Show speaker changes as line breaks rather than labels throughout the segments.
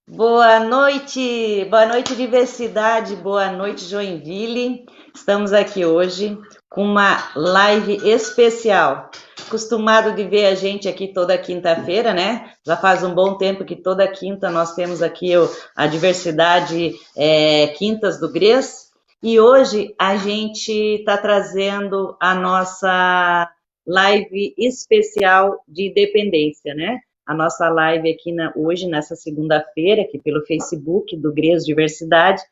Boa noite, diversidade, boa noite, Joinville. Estamos aqui hoje com uma live especial. Acostumado de ver a gente aqui toda quinta-feira, né? Já faz um bom tempo que toda quinta nós temos aqui a diversidade Quintas do Gres. E hoje a gente está trazendo a nossa live especial de independência, né? A nossa live aqui hoje, nessa segunda-feira, aqui pelo Facebook do GRES Diversidade,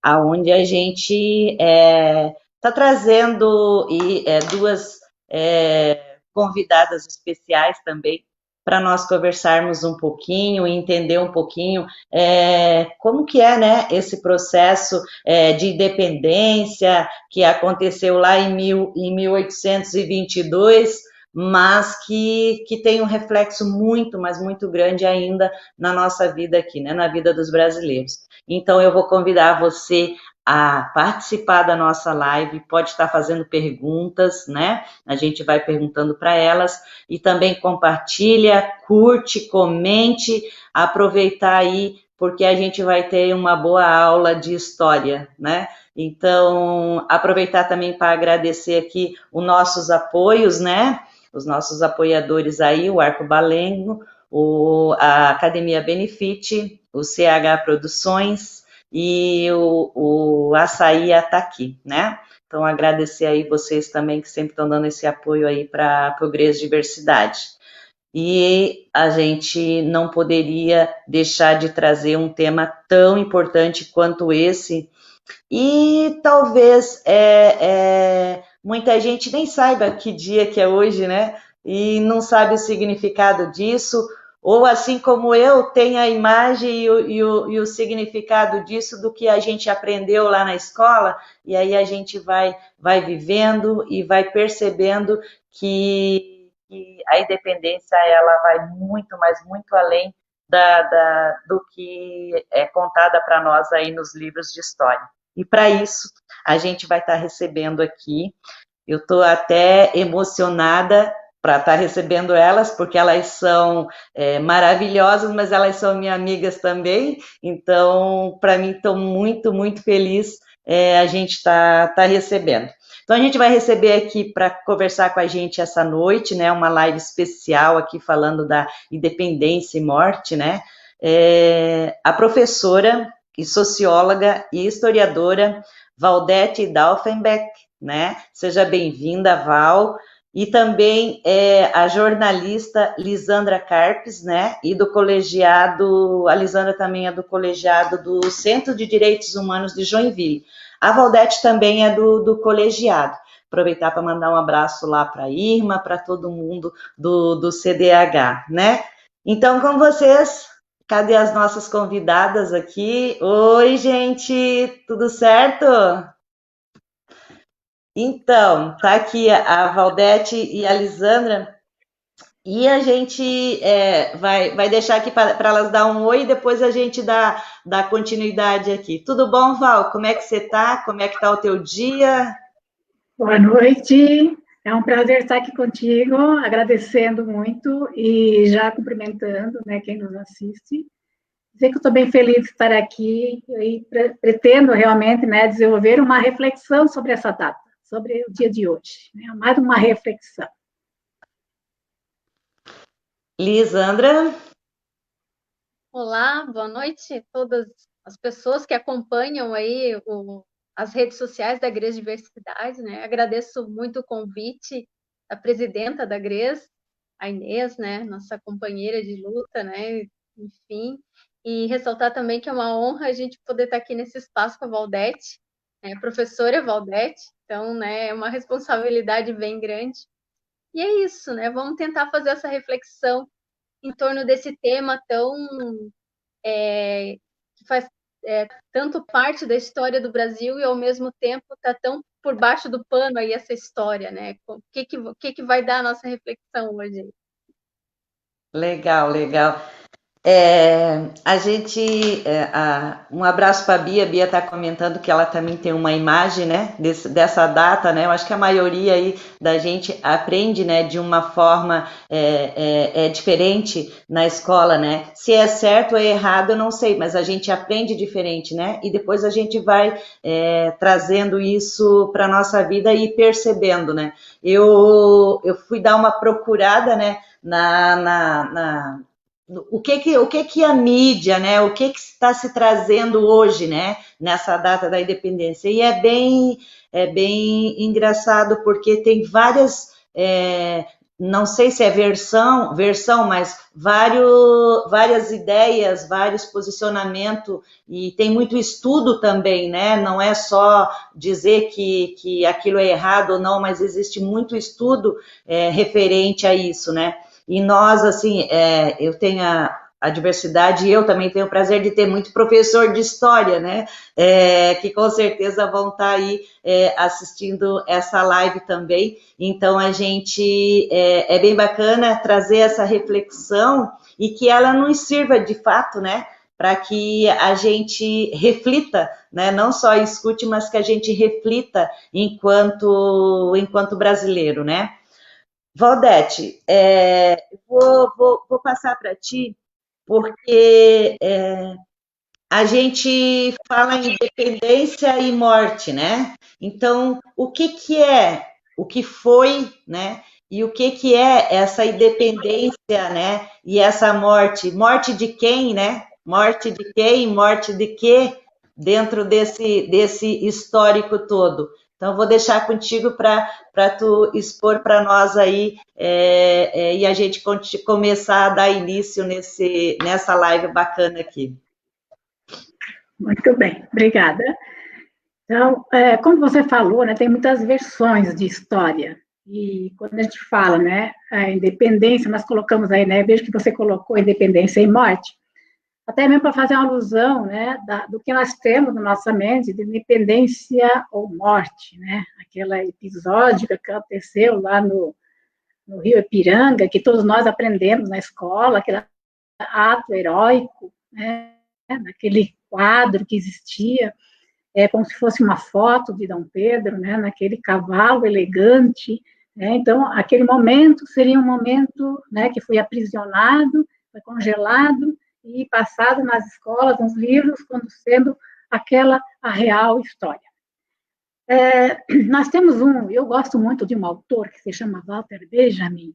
aonde a gente está trazendo duas convidadas especiais também para nós conversarmos um pouquinho e entender um pouquinho como que é, né, esse processo de independência que aconteceu lá em 1822, mas que tem um reflexo muito, mas muito grande ainda na nossa vida aqui, né, na vida dos brasileiros. Então, eu vou convidar você a participar da nossa live, pode estar fazendo perguntas, né? A gente vai perguntando para elas e também compartilha, curte, comente, aproveitar aí, porque a gente vai ter uma boa aula de história, né? Então, aproveitar também para agradecer aqui os nossos apoios, né? Os nossos apoiadores aí, o Arcobalengo, a Academia Benefit, o CH Produções e o Açaí Ataqui, né? Então, agradecer aí vocês também que sempre estão dando esse apoio aí para o GRES Diversidade. E a gente não poderia deixar de trazer um tema tão importante quanto esse, e talvez muita gente nem saiba que dia que é hoje, né? E não sabe o significado disso, ou assim como eu, tem a imagem e o significado disso do que a gente aprendeu lá na escola, e aí a gente vai vivendo e vai percebendo que a independência ela vai muito, mas muito além do que é contada para nós aí nos livros de história. E para isso, a gente vai estar recebendo aqui. Eu estou até emocionada para estar recebendo elas, porque elas são maravilhosas, mas elas são minhas amigas também. Então, para mim, estou muito, muito feliz a gente tá recebendo. Então, a gente vai receber aqui para conversar com a gente essa noite, né? Uma live especial aqui falando da independência e morte, né? A professora e socióloga e historiadora Valdete Dalfenbeck, né? Seja bem-vinda, Val. E também a jornalista Lisandra Carpes, né? E do colegiado, a Lisandra também é do colegiado do Centro de Direitos Humanos de Joinville. A Valdete também é do colegiado. Aproveitar para mandar um abraço lá para a Irma, para todo mundo do CDH, né? Então, com vocês, cadê as nossas convidadas aqui? Oi, gente, tudo certo? Então, tá aqui a Valdete e a Lisandra, e a gente vai deixar aqui para elas dar um oi e depois a gente dá continuidade aqui. Tudo bom, Val? Como é que você tá? Como é que tá o teu dia?
Boa noite, é um prazer estar aqui contigo, agradecendo muito e já cumprimentando, né, quem nos assiste. Dizer que eu estou bem feliz de estar aqui e pretendo realmente, né, desenvolver uma reflexão sobre essa data, sobre o dia de hoje, né, mais uma reflexão.
Lisandra?
Olá, boa noite a todas as pessoas que acompanham aí as redes sociais da GRES Diversidade, né? Agradeço muito o convite da presidenta da GRES, a Inês, né? Nossa companheira de luta, né? Enfim, e ressaltar também que é uma honra a gente poder estar aqui nesse espaço com a Valdete, né? Professora Valdete, então, né? É uma responsabilidade bem grande. E é isso, né? Vamos tentar fazer essa reflexão em torno desse tema tão que faz tanto parte da história do Brasil e ao mesmo tempo está tão por baixo do pano aí essa história, né? O que vai dar a nossa reflexão hoje?
Legal, legal. Um abraço para a Bia está comentando que ela também tem uma imagem, né, dessa data, né, eu acho que a maioria aí da gente aprende, né, de uma forma diferente na escola, né, se é certo ou é errado eu não sei, mas a gente aprende diferente, né, e depois a gente vai trazendo isso para a nossa vida e percebendo, né, eu fui dar uma procurada, né, o que a mídia, né, o que está se trazendo hoje, né, nessa data da independência, e é bem engraçado, porque tem várias, não sei se é versão, mas várias ideias, vários posicionamentos, e tem muito estudo também, né, não é só dizer que aquilo é errado ou não, mas existe muito estudo referente a isso, né. E nós, assim, eu tenho a diversidade e eu também tenho o prazer de ter muito professor de história, né? Que com certeza vão estar aí assistindo essa live também. Então, a gente é bem bacana trazer essa reflexão e que ela nos sirva de fato, né? Para que a gente reflita, né? Não só escute, mas que a gente reflita enquanto brasileiro, né? Valdete, vou passar para ti, porque a gente fala em independência e morte, né? Então, o que foi, né? E o que é essa independência, né? E essa morte? Morte de quem, né? Morte de quem? Morte de quê? Dentro desse histórico todo. Então, vou deixar contigo para tu expor para nós aí e a gente começar a dar início nessa live bacana aqui.
Muito bem, obrigada. Então, como você falou, né, tem muitas versões de história. E quando a gente fala, né, a independência, nós colocamos aí, né, vejo que você colocou independência e morte, até mesmo para fazer uma alusão, né, do que nós temos na nossa mente de independência ou morte, né, aquele episódio que aconteceu lá no Rio Ipiranga, que todos nós aprendemos na escola, aquele ato heróico, né, naquele quadro que existia, como se fosse uma foto de Dom Pedro, né, naquele cavalo elegante, né, então, aquele momento seria um momento, né, que foi aprisionado, foi congelado, e passado nas escolas, nos livros, como sendo a real história. Nós temos eu gosto muito de um autor que se chama Walter Benjamin,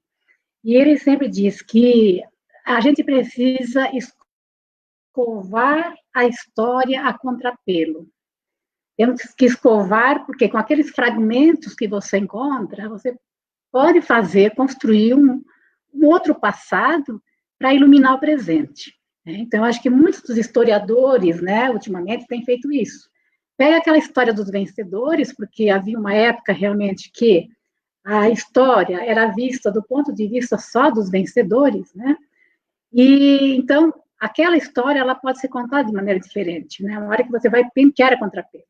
e ele sempre diz que a gente precisa escovar a história a contrapelo. Temos que escovar, porque com aqueles fragmentos que você encontra, você pode construir um outro passado para iluminar o presente. Então, acho que muitos dos historiadores, né, ultimamente, têm feito isso. Pega aquela história dos vencedores, porque havia uma época realmente que a história era vista do ponto de vista só dos vencedores, né? E então aquela história ela pode ser contada de maneira diferente, né? Uma hora que você vai pentear a contrapelo.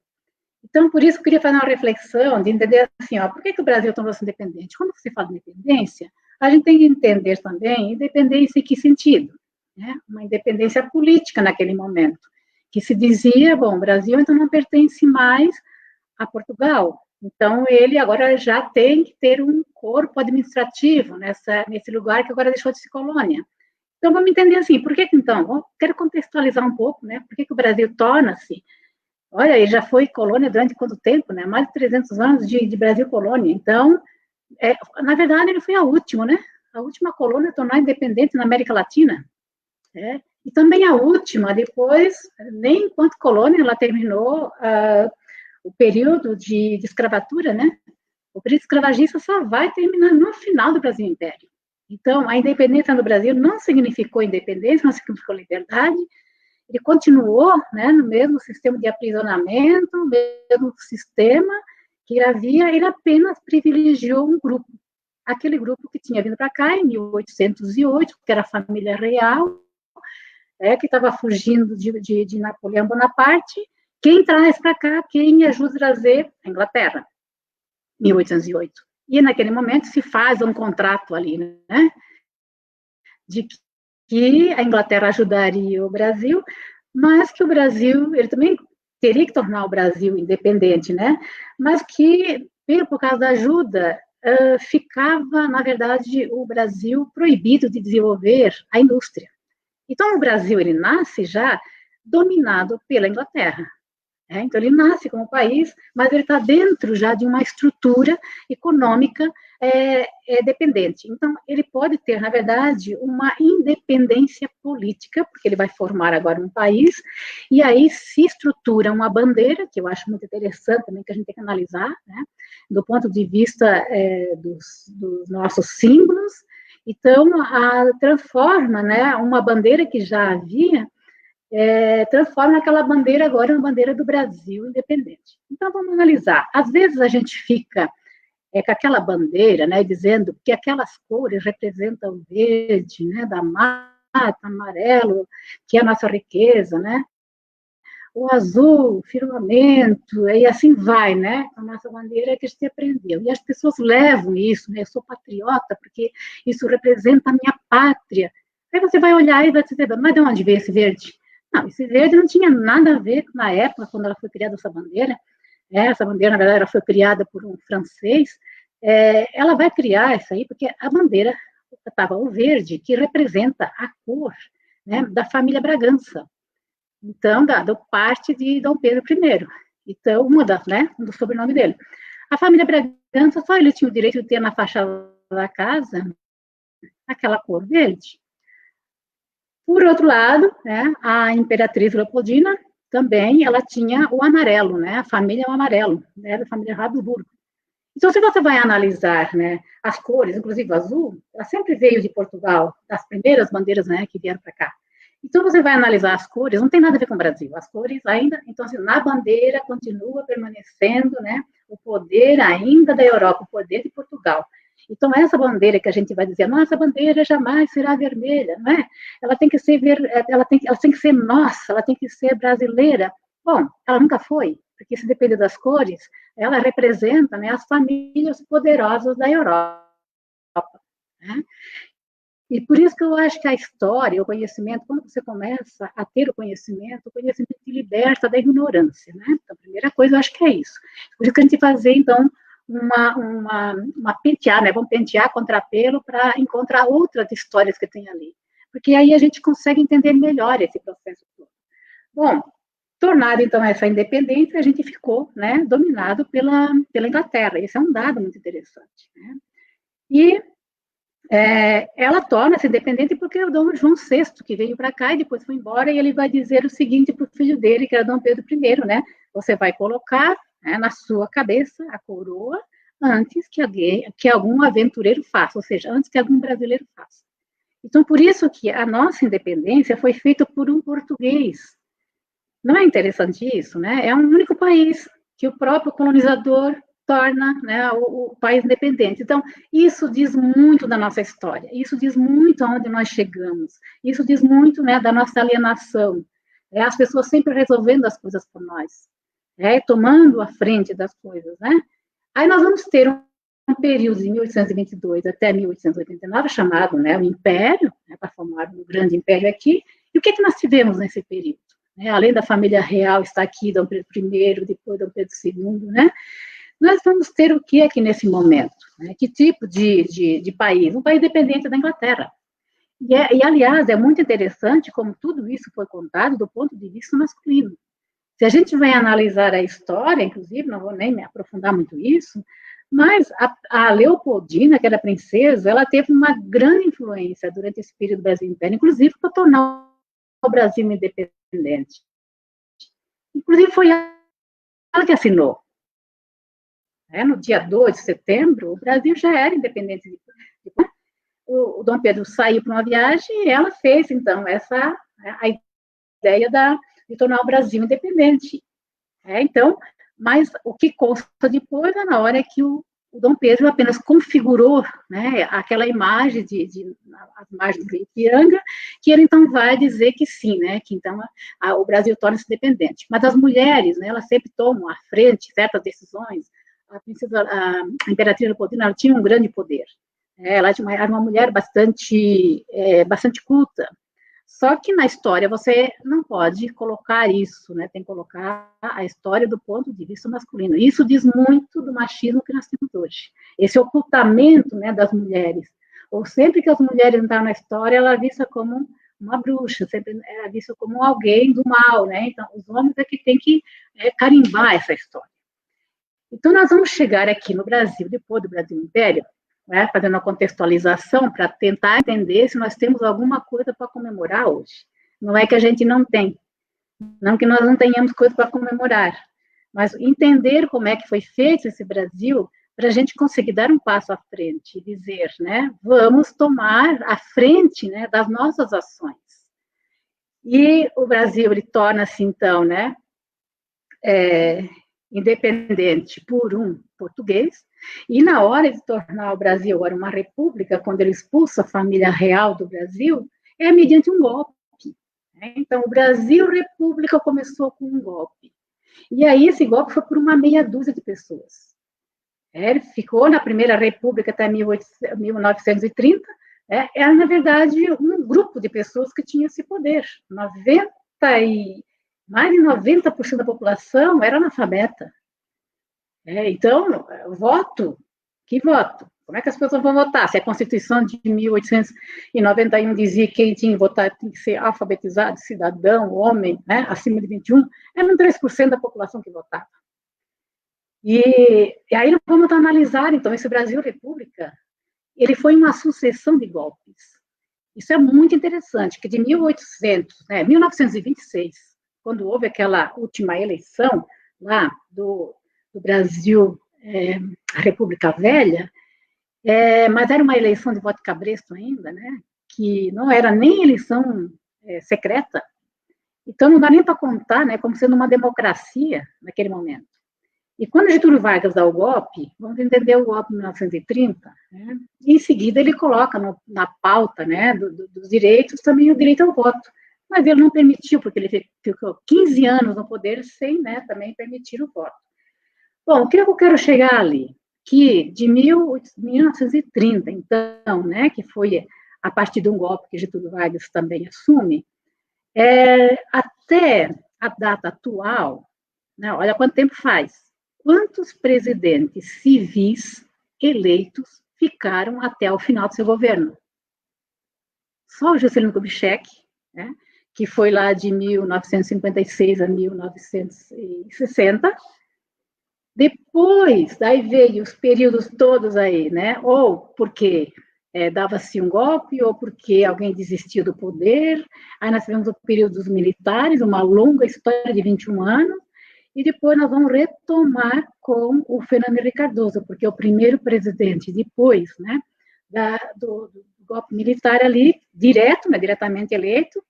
Então, por isso, eu queria fazer uma reflexão de entender assim, por que o Brasil tornou-se independente? Quando você fala de independência, a gente tem que entender também independência em que sentido, né? Uma independência política naquele momento, que se dizia, bom, o Brasil então não pertence mais a Portugal, então ele agora já tem que ter um corpo administrativo nesse lugar que agora deixou de ser colônia. Então, vamos entender assim, por que então? Quero contextualizar um pouco, né? Por que o Brasil torna-se. Olha, ele já foi colônia durante quanto tempo, né? Mais de 300 anos de Brasil colônia. Então, na verdade, ele foi a última, né? A última colônia a tornar independente na América Latina. E também a última, depois, nem enquanto colônia, ela terminou o período de escravatura, né? O período escravagista só vai terminar no final do Brasil Império. Então, a independência do Brasil não significou independência, não significou liberdade, ele continuou, né, no mesmo sistema de aprisionamento, no mesmo sistema que havia, ele apenas privilegiou um grupo, aquele grupo que tinha vindo para cá em 1808, que era a família real, que estava fugindo de Napoleão Bonaparte. Quem traz para cá, quem ajuda a trazer a Inglaterra, 1808. E naquele momento se faz um contrato ali, né, de que a Inglaterra ajudaria o Brasil, mas que o Brasil, ele também teria que tornar o Brasil independente, né? Mas que, por causa da ajuda, ficava, na verdade, o Brasil proibido de desenvolver a indústria. Então, o Brasil, ele nasce já dominado pela Inglaterra. Então, ele nasce como país, mas ele está dentro já de uma estrutura econômica dependente. Então, ele pode ter, na verdade, uma independência política, porque ele vai formar agora um país, e aí se estrutura uma bandeira, que eu acho muito interessante também, que a gente tem que analisar, né, do ponto de vista dos nossos símbolos. Então, transforma, né, uma bandeira que já havia, transforma aquela bandeira agora uma bandeira do Brasil independente. Então, vamos analisar. Às vezes a gente fica com aquela bandeira, né, dizendo que aquelas cores representam o verde, né, da mata, amarelo, que é a nossa riqueza, né, o azul, firmamento, e assim vai, né, a nossa bandeira que a gente aprendeu. E as pessoas levam isso, né, eu sou patriota porque isso representa a minha pátria. Aí você vai olhar e vai dizer, mas de onde veio esse verde? Não, esse verde não tinha nada a ver na época, quando ela foi criada essa bandeira. Essa bandeira, na verdade, ela foi criada por um francês. Ela vai criar isso aí, porque a bandeira estava o verde, que representa a cor, né, da família Bragança. Então, da parte de Dom Pedro I. Então, um do sobrenome dele. A família Bragança, só ele tinha o direito de ter na fachada da casa aquela cor verde. Por outro lado, né, a imperatriz Leopoldina também, ela tinha o amarelo, né, a família é o amarelo, né, da família Habsburgo. Então, se você vai analisar, né, as cores, inclusive o azul, ela sempre veio de Portugal, das primeiras bandeiras, né, que vieram para cá. Então, você vai analisar as cores, não tem nada a ver com o Brasil, as cores ainda, então, assim, na bandeira continua permanecendo, né, o poder ainda da Europa, o poder de Portugal. Então, essa bandeira que a gente vai dizer, nossa bandeira jamais será vermelha, não é? Ela tem que ser, ela tem que ser nossa, ela tem que ser brasileira. Bom, ela nunca foi, porque se depender das cores, ela representa, né, as famílias poderosas da Europa. Né? E por isso que eu acho que a história, o conhecimento, quando você começa a ter o conhecimento te liberta da ignorância, né? Então, a primeira coisa, eu acho que é isso. Por isso que a gente fazer, então, uma pentear, né? Vamos pentear contrapelo para encontrar outras histórias que tem ali. Porque aí a gente consegue entender melhor esse processo todo. Bom, tornada, então, essa independência, a gente ficou, né, dominado pela Inglaterra. Esse é um dado muito interessante, né? E ela torna-se independente porque o Dom João VI, que veio para cá e depois foi embora, e ele vai dizer o seguinte para o filho dele, que era Dom Pedro I, né? Você vai colocar, né, na sua cabeça a coroa antes que algum aventureiro faça, ou seja, antes que algum brasileiro faça. Então, por isso que a nossa independência foi feita por um português. Não é interessante isso, né? É um único país que o próprio colonizador torna, né, o país independente. Então, isso diz muito da nossa história, isso diz muito aonde nós chegamos, isso diz muito, né, da nossa alienação. As pessoas sempre resolvendo as coisas por nós, tomando a frente das coisas, né? Aí nós vamos ter um período de 1822 até 1889, chamado, né, o Império, né, para formar um grande império aqui. E o que nós tivemos nesse período? Além da família real estar aqui, Dom Pedro I, depois Dom Pedro II, né? Nós vamos ter o que aqui nesse momento? Né? Que tipo de país? Um país dependente da Inglaterra. E, aliás, é muito interessante como tudo isso foi contado do ponto de vista masculino. Se a gente vai analisar a história, inclusive, não vou nem me aprofundar muito isso, mas a Leopoldina, que era princesa, ela teve uma grande influência durante esse período do Brasil Império, inclusive para tornar o Brasil independente. Inclusive, foi ela que assinou. No dia 2 de setembro, o Brasil já era independente. O Dom Pedro saiu para uma viagem e ela fez, então, a ideia de tornar o Brasil independente. Então, mas o que consta depois é na hora que o Dom Pedro apenas configurou, né, aquela imagem as margens do Ipiranga, que ele então vai dizer que sim, né, que então o Brasil torna-se independente. Mas as mulheres, né, elas sempre tomam à frente certas decisões. A imperatriz Leopoldina tinha um grande poder. Ela era uma mulher bastante culta. Só que na história você não pode colocar isso, né? Tem que colocar a história do ponto de vista masculino. Isso diz muito do machismo que nós temos hoje. Esse ocultamento, né, das mulheres. Ou sempre que as mulheres entram na história, ela é vista como uma bruxa, sempre é vista como alguém do mal, né? Então, os homens é que tem que carimbar essa história. Então, nós vamos chegar aqui no Brasil, depois do Brasil Império, né, fazendo uma contextualização para tentar entender se nós temos alguma coisa para comemorar hoje. Não é que a gente não tem, não que nós não tenhamos coisa para comemorar, mas entender como é que foi feito esse Brasil para a gente conseguir dar um passo à frente e dizer, né, vamos tomar a frente, né, das nossas ações. E o Brasil, ele torna-se, então, né, independente por um português, e na hora de tornar o Brasil agora uma república, quando ele expulsa a família real do Brasil, é mediante um golpe. Né? Então, o Brasil República começou com um golpe. E aí esse golpe foi por uma meia dúzia de pessoas. Ele ficou na Primeira República até 1930, era, na verdade, um grupo de pessoas que tinha esse poder. Mais de 90% da população era analfabeta. Então, voto, que voto? Como é que as pessoas vão votar? Se a Constituição de 1891 dizia que quem tinha que votar tinha que ser alfabetizado, cidadão, homem, né, acima de 21, eram 3% da população que votava. E aí nós vamos analisar, então, esse Brasil República, ele foi uma sucessão de golpes. Isso é muito interessante, que de 1926, quando houve aquela última eleição lá do Brasil, a República Velha, mas era uma eleição de voto cabresto ainda, né, que não era nem eleição secreta, então não dá nem para contar, né, como sendo uma democracia naquele momento. E quando Getúlio Vargas dá o golpe, vamos entender o golpe de 1930, né, e em seguida ele coloca na pauta, né, dos direitos também o direito ao voto, mas ele não permitiu, porque ele ficou 15 anos no poder sem, né, também permitir o voto. Bom, o que eu quero chegar ali? Que de 1930, então, né, que foi a partir de um golpe que Getúlio Vargas também assume, até a data atual, né, olha quanto tempo faz. Quantos presidentes civis eleitos ficaram até o final do seu governo? Só o Juscelino Kubitschek, né, que foi lá de 1956 a 1960. Depois, daí veio os períodos todos aí, né? Ou porque dava-se um golpe, ou porque alguém desistiu do poder. Aí nós tivemos o período dos militares, uma longa história de 21 anos. E depois nós vamos retomar com o Fernando Henrique Cardoso, porque o primeiro presidente, depois, né, do golpe militar ali, direto, né, diretamente eleito,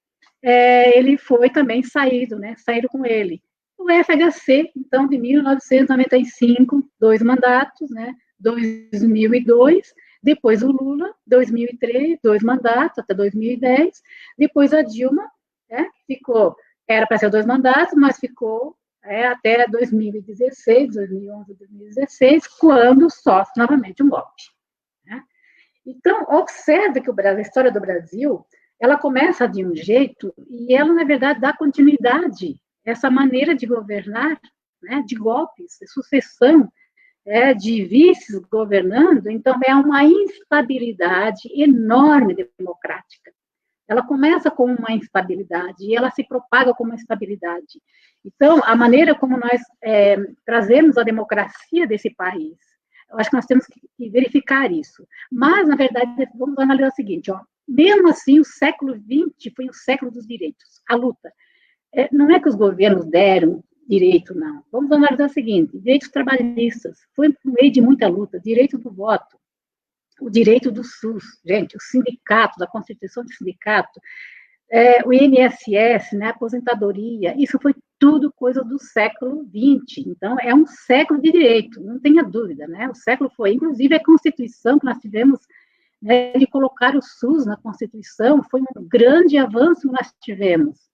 ele foi também saíram com ele. O FHC, então, de 1995, 2 mandatos, né, 2002, depois o Lula, 2003, 2 mandatos, até 2010, depois a Dilma, era para ser 2 mandatos, mas ficou até 2016, 2011, 2016, quando sofre novamente um golpe. Né? Então, observe que a história do Brasil, ela começa de um jeito e ela, na verdade, dá continuidade a essa maneira de governar, né, de golpes, de sucessão, de vices governando, então é uma instabilidade enorme democrática. Ela começa com uma instabilidade e ela se propaga como uma instabilidade. Então, a maneira como nós trazemos a democracia desse país, eu acho que nós temos que verificar isso. Mas, na verdade, vamos analisar o seguinte, mesmo assim, o século XX foi o século dos direitos, a luta. Não é que os governos deram direito, não. Vamos analisar o seguinte, direitos trabalhistas, foi por meio de muita luta, direito do voto, o direito do SUS, gente, o sindicato, a constituição do sindicato, o INSS, né, a aposentadoria, isso foi tudo coisa do século XX. Então, é um século de direito, não tenha dúvida, né? O século foi, inclusive, a Constituição que nós tivemos, né, de colocar o SUS na Constituição, foi um grande avanço que nós tivemos.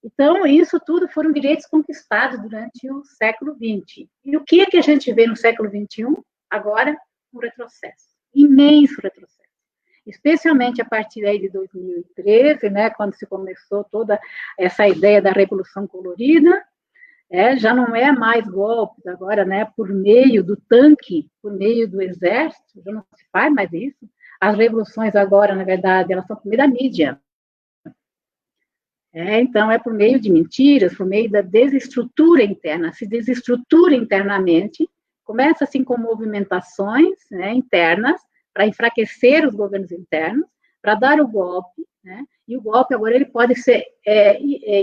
Então, isso tudo foram direitos conquistados durante o século XX. E o que é que a gente vê no século XXI? Agora, um retrocesso, imenso retrocesso. especialmente a partir aí de 2013, né, quando se começou toda essa ideia da Revolução Colorida. Já não é mais golpes agora, né, por meio do tanque, por meio do exército, já não se faz mais isso. As revoluções agora, na verdade, elas são por meio da mídia. Então, é por meio de mentiras, por meio da desestrutura interna. Se desestrutura internamente, começa assim com movimentações, né, internas, para enfraquecer os governos internos, para dar o golpe, né, e o golpe agora ele pode ser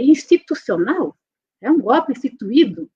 institucional, é um golpe instituído.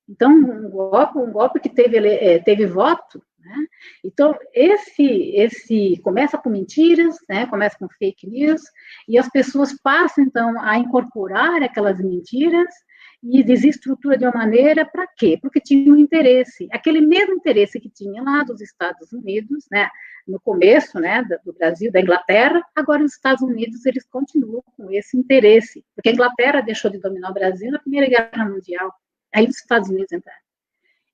Então, um golpe que teve voto, né? Então, esse começa com mentiras, né? Começa com fake news, e as pessoas passam, então, a incorporar aquelas mentiras e desestrutura de uma maneira, para quê? Porque tinha um interesse, aquele mesmo interesse que tinha lá dos Estados Unidos, né? No começo, né, do Brasil, da Inglaterra, agora os Estados Unidos, eles continuam com esse interesse, porque a Inglaterra deixou de dominar o Brasil na Primeira Guerra Mundial, aí os Estados Unidos entraram.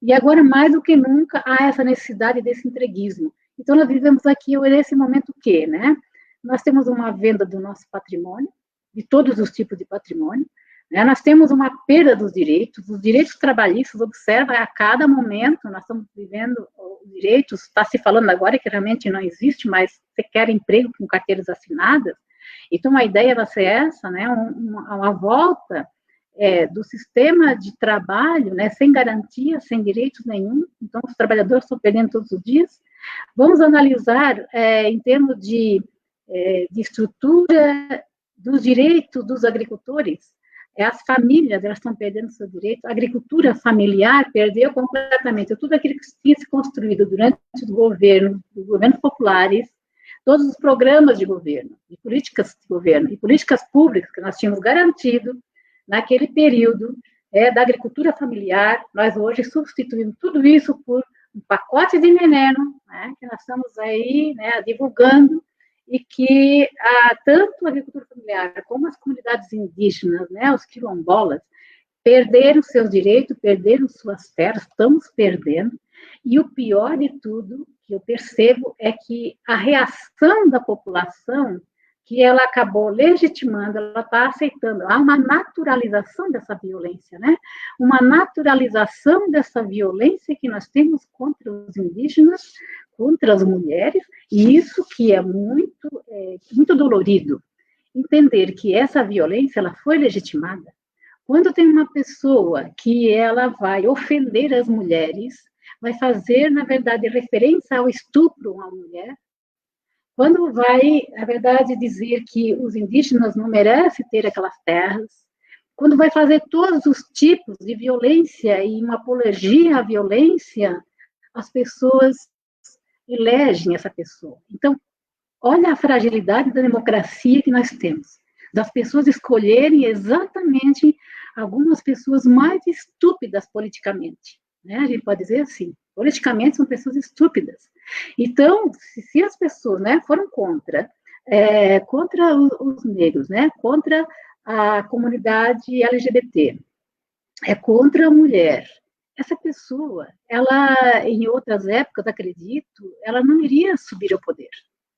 E agora, mais do que nunca, há essa necessidade desse entreguismo. Então, nós vivemos aqui, nesse momento, o quê, né? Nós temos uma venda do nosso patrimônio, de todos os tipos de patrimônio, né? Nós temos uma perda dos direitos, os direitos trabalhistas, observa, a cada momento, nós estamos vivendo os direitos, está se falando agora que realmente não existe, mas você quer emprego com carteiras assinadas, então a ideia vai ser essa, né? Uma volta do sistema de trabalho, né, sem garantia, sem direitos nenhum, então os trabalhadores estão perdendo todos os dias. Vamos analisar em termos de estrutura dos direitos dos agricultores, as famílias, elas estão perdendo seu direito, a agricultura familiar perdeu completamente, tudo aquilo que tinha se construído durante os governos populares, todos os programas de governo, de políticas de governo, e políticas públicas que nós tínhamos garantido, naquele período da agricultura familiar, nós hoje substituímos tudo isso por um pacote de veneno, né, que nós estamos aí, né, divulgando, e que tanto a agricultura familiar como as comunidades indígenas, né, os quilombolas, perderam seus direitos, perderam suas terras, estamos perdendo, e o pior de tudo, que eu percebo, é que a reação da população, que ela acabou legitimando, ela está aceitando. Há uma naturalização dessa violência, né? Uma naturalização dessa violência que nós temos contra os indígenas, contra as mulheres, e isso que é muito dolorido. Entender que essa violência, ela foi legitimada. Quando tem uma pessoa que ela vai ofender as mulheres, vai fazer, na verdade, referência ao estupro a uma mulher, quando vai, na verdade, dizer que os indígenas não merecem ter aquelas terras, quando vai fazer todos os tipos de violência e uma apologia à violência, as pessoas elegem essa pessoa. Então, olha a fragilidade da democracia que nós temos, das pessoas escolherem exatamente algumas pessoas mais estúpidas politicamente, né? A gente pode dizer assim, politicamente são pessoas estúpidas. Então, se as pessoas, né, foram contra os negros, né, contra a comunidade LGBT, contra a mulher, essa pessoa, ela, em outras épocas, acredito, ela não iria subir ao poder,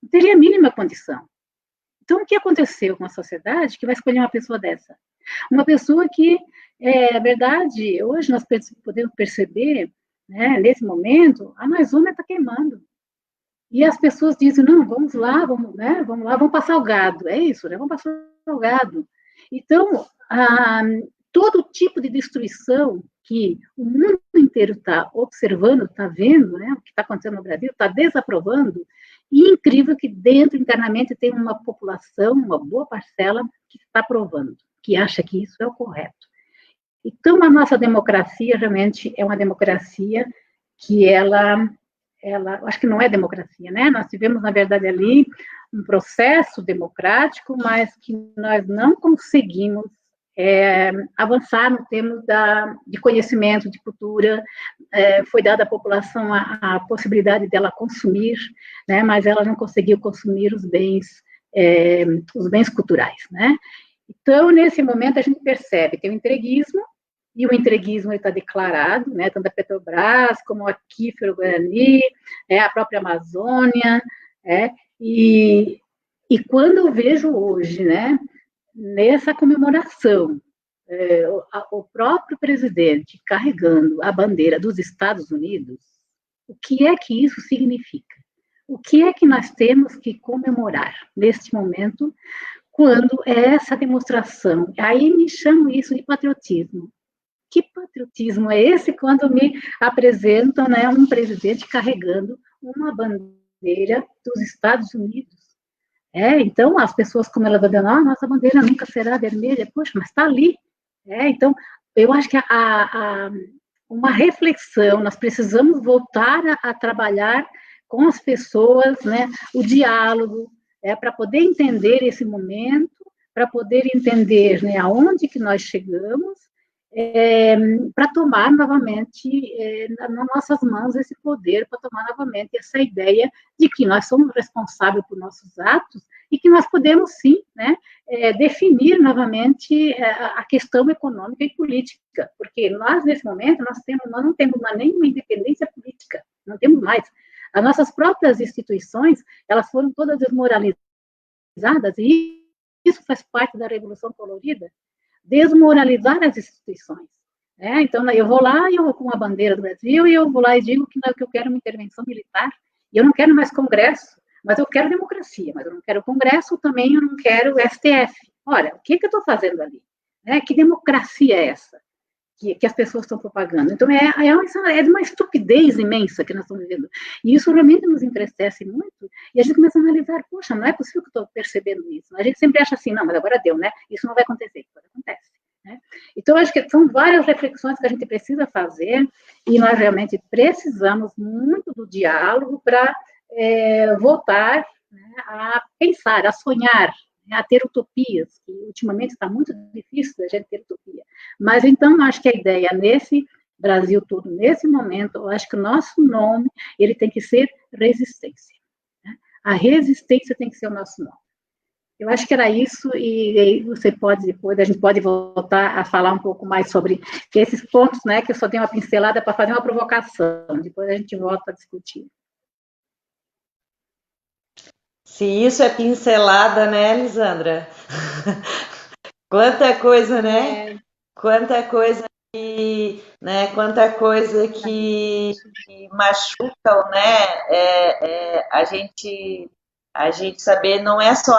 não teria a mínima condição. Então, o que aconteceu com a sociedade que vai escolher uma pessoa dessa? Uma pessoa que, na verdade, hoje nós podemos perceber, né, nesse momento, a Amazônia está queimando. E as pessoas dizem, não, vamos lá, vamos passar o gado. É isso, né? Vamos passar o gado. Então, todo tipo de destruição que o mundo inteiro está observando, está vendo, né, o que está acontecendo no Brasil, está desaprovando, e incrível que dentro, internamente, tem uma população, uma boa parcela, que está aprovando, que acha que isso é o correto. Então, a nossa democracia realmente é uma democracia que ela acho que não é democracia, né? Nós tivemos, na verdade, ali um processo democrático, mas que nós não conseguimos avançar no termos de conhecimento, de cultura. Foi dada à população a possibilidade dela consumir, né? Mas ela não conseguiu consumir os bens culturais, né? Então, nesse momento, a gente percebe que o entreguismo, e o entreguismo está declarado, né, tanto a Petrobras, como o Aquífero Guarani, a própria Amazônia, E, e quando eu vejo hoje, né, nessa comemoração, o próprio presidente carregando a bandeira dos Estados Unidos, o que é que isso significa? O que é que nós temos que comemorar neste momento, quando é essa demonstração? Aí me chamo isso de patriotismo. Que patriotismo é esse quando me apresentam, né, um presidente carregando uma bandeira dos Estados Unidos? Então, as pessoas, como elas vão dizendo, nossa bandeira nunca será vermelha, poxa, mas está ali. Então, eu acho que uma reflexão, nós precisamos voltar a trabalhar com as pessoas, né, o diálogo, para poder entender esse momento, para poder entender, né, aonde que nós chegamos, para tomar novamente nas nossas mãos esse poder, para tomar novamente essa ideia de que nós somos responsáveis por nossos atos e que nós podemos, sim, né, definir novamente a questão econômica e política, porque nós, nesse momento, nós não temos nenhuma independência política, não temos mais. As nossas próprias instituições, elas foram todas desmoralizadas, e isso faz parte da Revolução Colorida, desmoralizar as instituições. Então, eu vou lá e eu vou com a bandeira do Brasil e eu vou lá e digo que eu quero uma intervenção militar, e eu não quero mais Congresso, mas eu quero democracia, mas eu não quero Congresso, também eu não quero STF. Olha, o que eu estou fazendo ali? Que democracia é essa que as pessoas estão propagando? Então, é de uma estupidez imensa que nós estamos vivendo. E isso realmente nos entristece muito, e a gente começa a analisar, poxa, não é possível que eu estou percebendo isso. A gente sempre acha assim, não, mas agora deu, né? Isso não vai acontecer. Agora acontece. Então, acho que são várias reflexões que a gente precisa fazer, e nós realmente precisamos muito do diálogo para voltar, né, a pensar, a sonhar, a ter utopias, que ultimamente está muito difícil da gente ter utopia. Mas, então, acho que a ideia nesse Brasil todo, nesse momento, eu acho que o nosso nome, ele tem que ser resistência. Né? A resistência tem que ser o nosso nome. Eu acho que era isso, e aí você pode, depois, a gente pode voltar a falar um pouco mais sobre esses pontos, né, que eu só dei uma pincelada para fazer uma provocação, depois a gente volta a discutir.
Se isso é pincelada, né, Lisandra? Quanta coisa, né? Quanta coisa que machucam, né? A gente saber não é só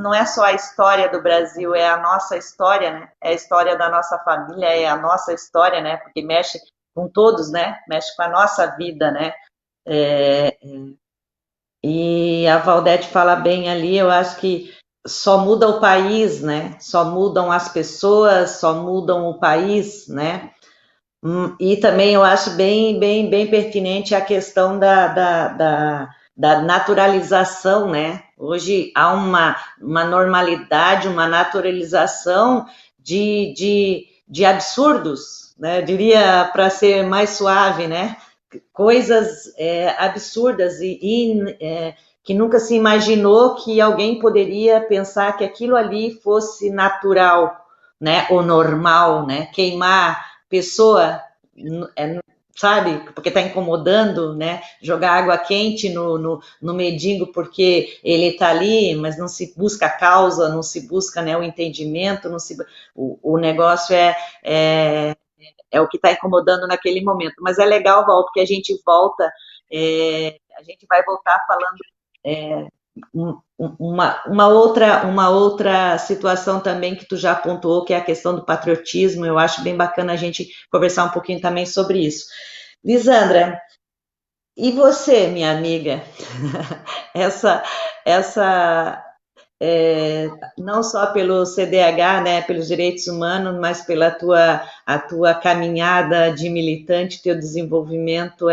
não é só a história do Brasil, é a nossa história, né? É a história da nossa família, é a nossa história, né? Porque mexe com todos, né? Mexe com a nossa vida, né? E a Valdete fala bem ali, eu acho que só muda o país, né? Só mudam as pessoas, só mudam o país, né? E também eu acho bem pertinente a questão da naturalização, né? Hoje há uma normalidade, uma naturalização de absurdos, né? Eu diria, para ser mais suave, né? Coisas absurdas que nunca se imaginou que alguém poderia pensar que aquilo ali fosse natural, né? Ou normal, né? Queimar pessoa, sabe? Porque está incomodando, né? Jogar água quente no mendigo porque ele está ali, mas não se busca a causa, não se busca, né, o entendimento, o negócio é o que está incomodando naquele momento. Mas é legal, Val, porque a gente vai voltar falando uma outra situação também que tu já pontuou, que é a questão do patriotismo. Eu acho bem bacana a gente conversar um pouquinho também sobre isso. Lisandra, e você, minha amiga? Não só pelo CDH, né, pelos direitos humanos, mas pela a tua caminhada de militante, teu desenvolvimento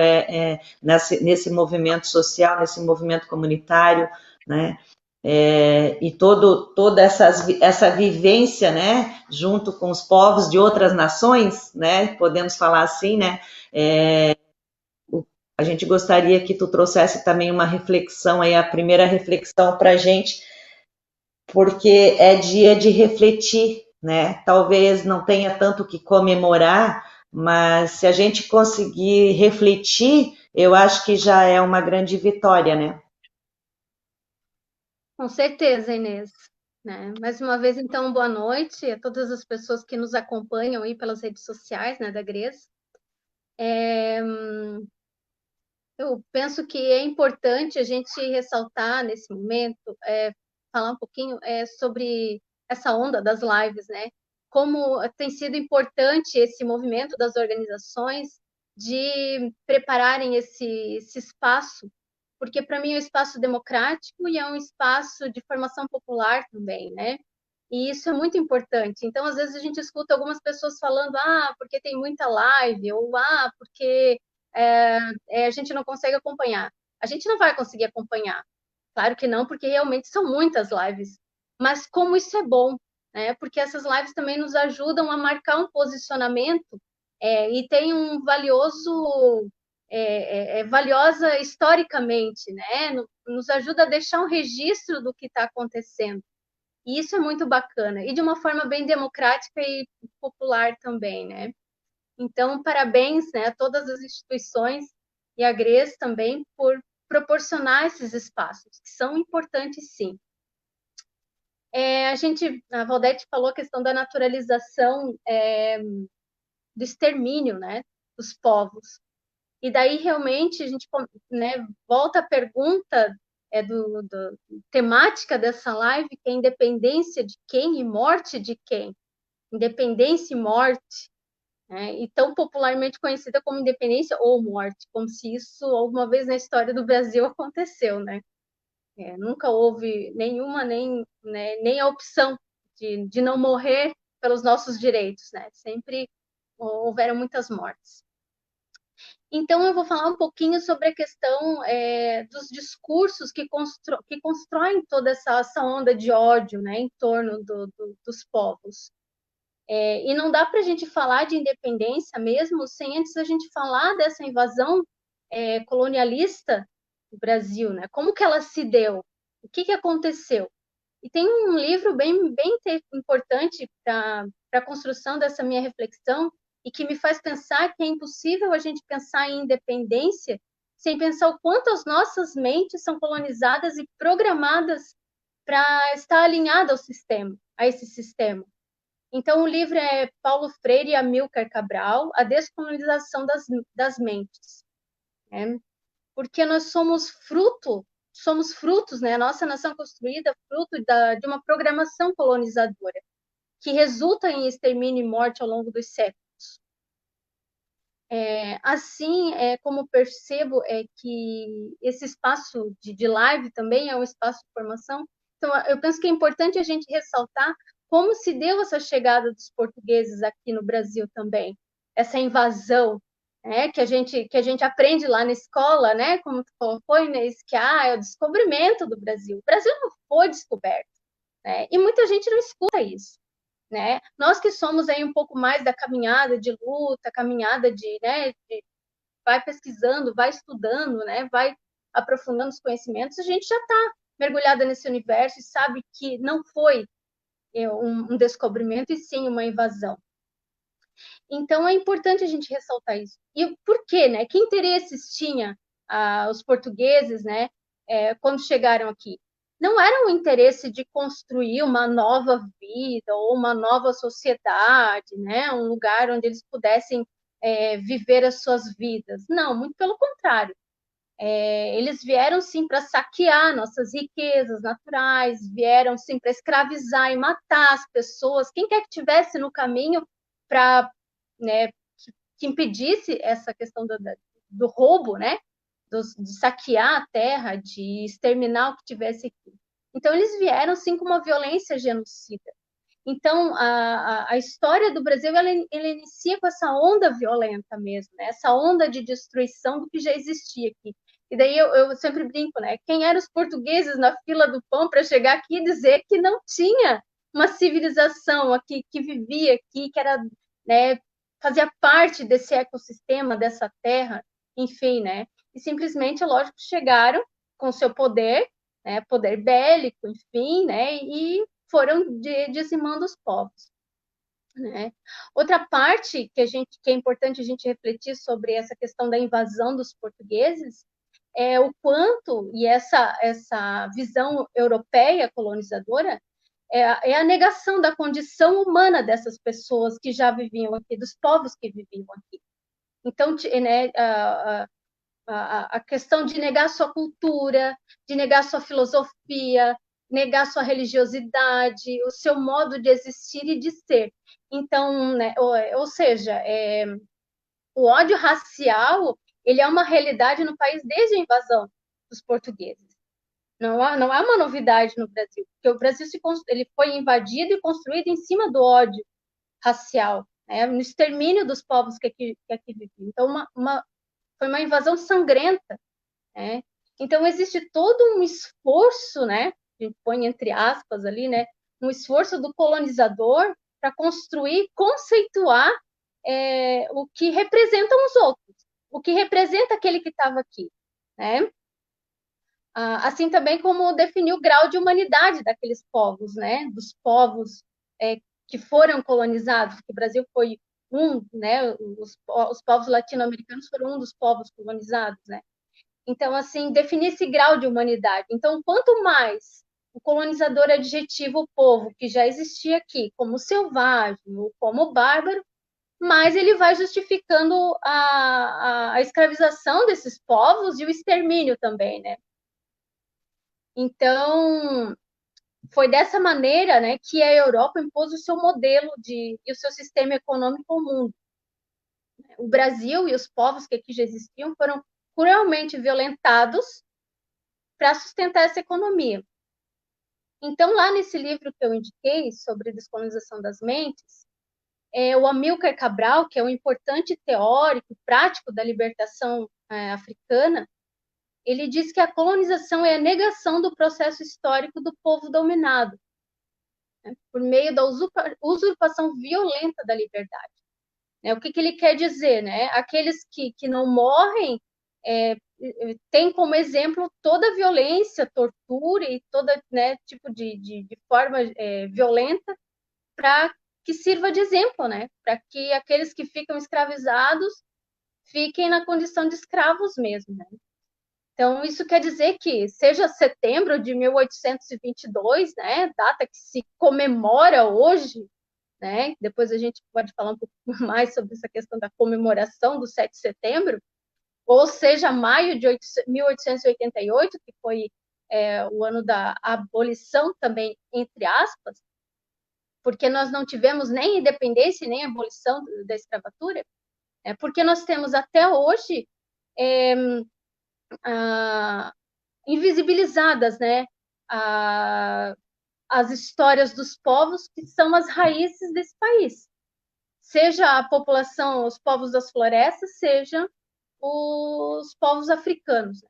nesse movimento social, nesse movimento comunitário, né? E toda essa vivência, né, junto com os povos de outras nações, né, podemos falar assim, né, a gente gostaria que tu trouxesse também uma reflexão aí, a primeira reflexão para a gente, porque é dia de refletir, né, talvez não tenha tanto o que comemorar, mas se a gente conseguir refletir, eu acho que já é uma grande vitória, né?
Com certeza, Inês. Né? Mais uma vez, então, boa noite a todas as pessoas que nos acompanham aí pelas redes sociais, né, da GRES. Eu penso que é importante a gente ressaltar nesse momento, falar um pouquinho sobre essa onda das lives, né? Como tem sido importante esse movimento das organizações de prepararem esse espaço, porque para mim é um espaço democrático e é um espaço de formação popular também, né? E isso é muito importante. Então, às vezes a gente escuta algumas pessoas falando, porque tem muita live, ou porque a gente não consegue acompanhar. A gente não vai conseguir acompanhar. Claro que não, porque realmente são muitas lives. Mas como isso é bom, né? Porque essas lives também nos ajudam a marcar um posicionamento e tem um valiosa historicamente, né? Nos ajuda a deixar um registro do que está acontecendo. E isso é muito bacana. E de uma forma bem democrática e popular também, né? Então, parabéns, né, a todas as instituições e a GRES também por proporcionar esses espaços, que são importantes, sim. A Valdete falou a questão da naturalização do extermínio, né, dos povos. E daí, realmente, a gente, né, volta à pergunta temática dessa live, que é independência de quem e morte de quem? Independência e morte, né? E tão popularmente conhecida como independência ou morte, como se isso alguma vez na história do Brasil aconteceu, né? Nunca houve nenhuma, nem a opção de não morrer pelos nossos direitos, né? Sempre houveram muitas mortes. Então, eu vou falar um pouquinho sobre a questão dos discursos que constroem toda essa onda de ódio, né, em torno dos povos. E não dá para a gente falar de independência mesmo sem antes a gente falar dessa invasão colonialista do Brasil, né? Como que ela se deu? O que aconteceu? E tem um livro bem importante para a construção dessa minha reflexão e que me faz pensar que é impossível a gente pensar em independência sem pensar o quanto as nossas mentes são colonizadas e programadas para estar alinhada ao sistema, a esse sistema. Então, o livro é Paulo Freire e Amílcar Cabral, A Descolonização das Mentes. Né? Porque nós somos frutos, né? A nossa nação construída fruto de uma programação colonizadora, que resulta em extermínio e morte ao longo dos séculos. Assim, como percebo que esse espaço de live também é um espaço de formação, então eu penso que é importante a gente ressaltar como se deu essa chegada dos portugueses aqui no Brasil também, essa invasão, né, que a gente aprende lá na escola, né, como tu colocou, Inês, que é o descobrimento do Brasil. O Brasil não foi descoberto, né, e muita gente não escuta isso. Né? Nós que somos aí um pouco mais da caminhada de luta, caminhada de vai pesquisando, vai estudando, né? Vai aprofundando os conhecimentos, a gente já está mergulhada nesse universo e sabe que não foi um descobrimento e sim uma invasão. Então é importante a gente ressaltar isso. E por quê, né? Que interesses tinha os portugueses, né? Quando chegaram aqui? Não era um interesse de construir uma nova vida ou uma nova sociedade, né? Um lugar onde eles pudessem viver as suas vidas. Não, muito pelo contrário. Eles vieram sim para saquear nossas riquezas naturais, vieram sim para escravizar e matar as pessoas, quem quer que tivesse no caminho para, né, que impedisse essa questão do roubo, né? De saquear a terra, de exterminar o que tivesse aqui. Então, eles vieram, sim, com uma violência genocida. Então, a história do Brasil, ela inicia com essa onda violenta mesmo, né? Essa onda de destruição do que já existia aqui. E daí eu sempre brinco, né? Quem eram os portugueses na fila do pão para chegar aqui e dizer que não tinha uma civilização aqui, que vivia aqui, que era, né, fazia parte desse ecossistema, dessa terra, enfim, né? E simplesmente, lógico, chegaram com seu poder, né, poder bélico, enfim, né, e foram dizimando os povos. Né? Outra parte que é importante a gente refletir sobre essa questão da invasão dos portugueses o quanto, e essa visão europeia colonizadora, é a negação da condição humana dessas pessoas que já viviam aqui, dos povos que viviam aqui. Então, né, a questão de negar sua cultura, de negar sua filosofia, negar sua religiosidade, o seu modo de existir e de ser. Então, né, ou seja, o ódio racial, ele é uma realidade no país desde a invasão dos portugueses. Não é uma novidade no Brasil, porque o Brasil ele foi invadido e construído em cima do ódio racial, né, no extermínio dos povos que aqui viviam. Então, foi uma invasão sangrenta, né? Então, existe todo um esforço, né? A gente põe entre aspas ali, né? Um esforço do colonizador para construir, conceituar o que representam os outros, o que representa aquele que estava aqui, né? Assim também como definir o grau de humanidade daqueles povos, né? Dos povos que foram colonizados, que o Brasil foi né? Os povos latino-americanos foram um dos povos colonizados, né? Então, assim, definir esse grau de humanidade. Então, quanto mais o colonizador adjetiva o povo que já existia aqui como selvagem ou como bárbaro, mais ele vai justificando a escravização desses povos e o extermínio também, né? Então, foi dessa maneira, né, que a Europa impôs o seu modelo e o seu sistema econômico ao mundo. O Brasil e os povos que aqui já existiam foram cruelmente violentados para sustentar essa economia. Então, lá nesse livro que eu indiquei sobre descolonização das mentes, o Amílcar Cabral, que é um importante teórico prático da libertação africana, ele diz que a colonização é a negação do processo histórico do povo dominado, né, por meio da usurpação violenta da liberdade. O que ele quer dizer? Né? Aqueles que não morrem tem como exemplo toda a violência, tortura e todo, né, tipo de forma violenta para que sirva de exemplo, né? Para que aqueles que ficam escravizados fiquem na condição de escravos mesmo. Né? Então, isso quer dizer que, seja setembro de 1822, né, data que se comemora hoje, né, depois a gente pode falar um pouco mais sobre essa questão da comemoração do 7 de setembro, ou seja, maio de 1888, que foi o ano da abolição também, entre aspas, porque nós não tivemos nem independência nem abolição da escravatura, porque nós temos até hoje invisibilizadas, né, as histórias dos povos que são as raízes desse país, seja a população, os povos das florestas, seja os povos africanos.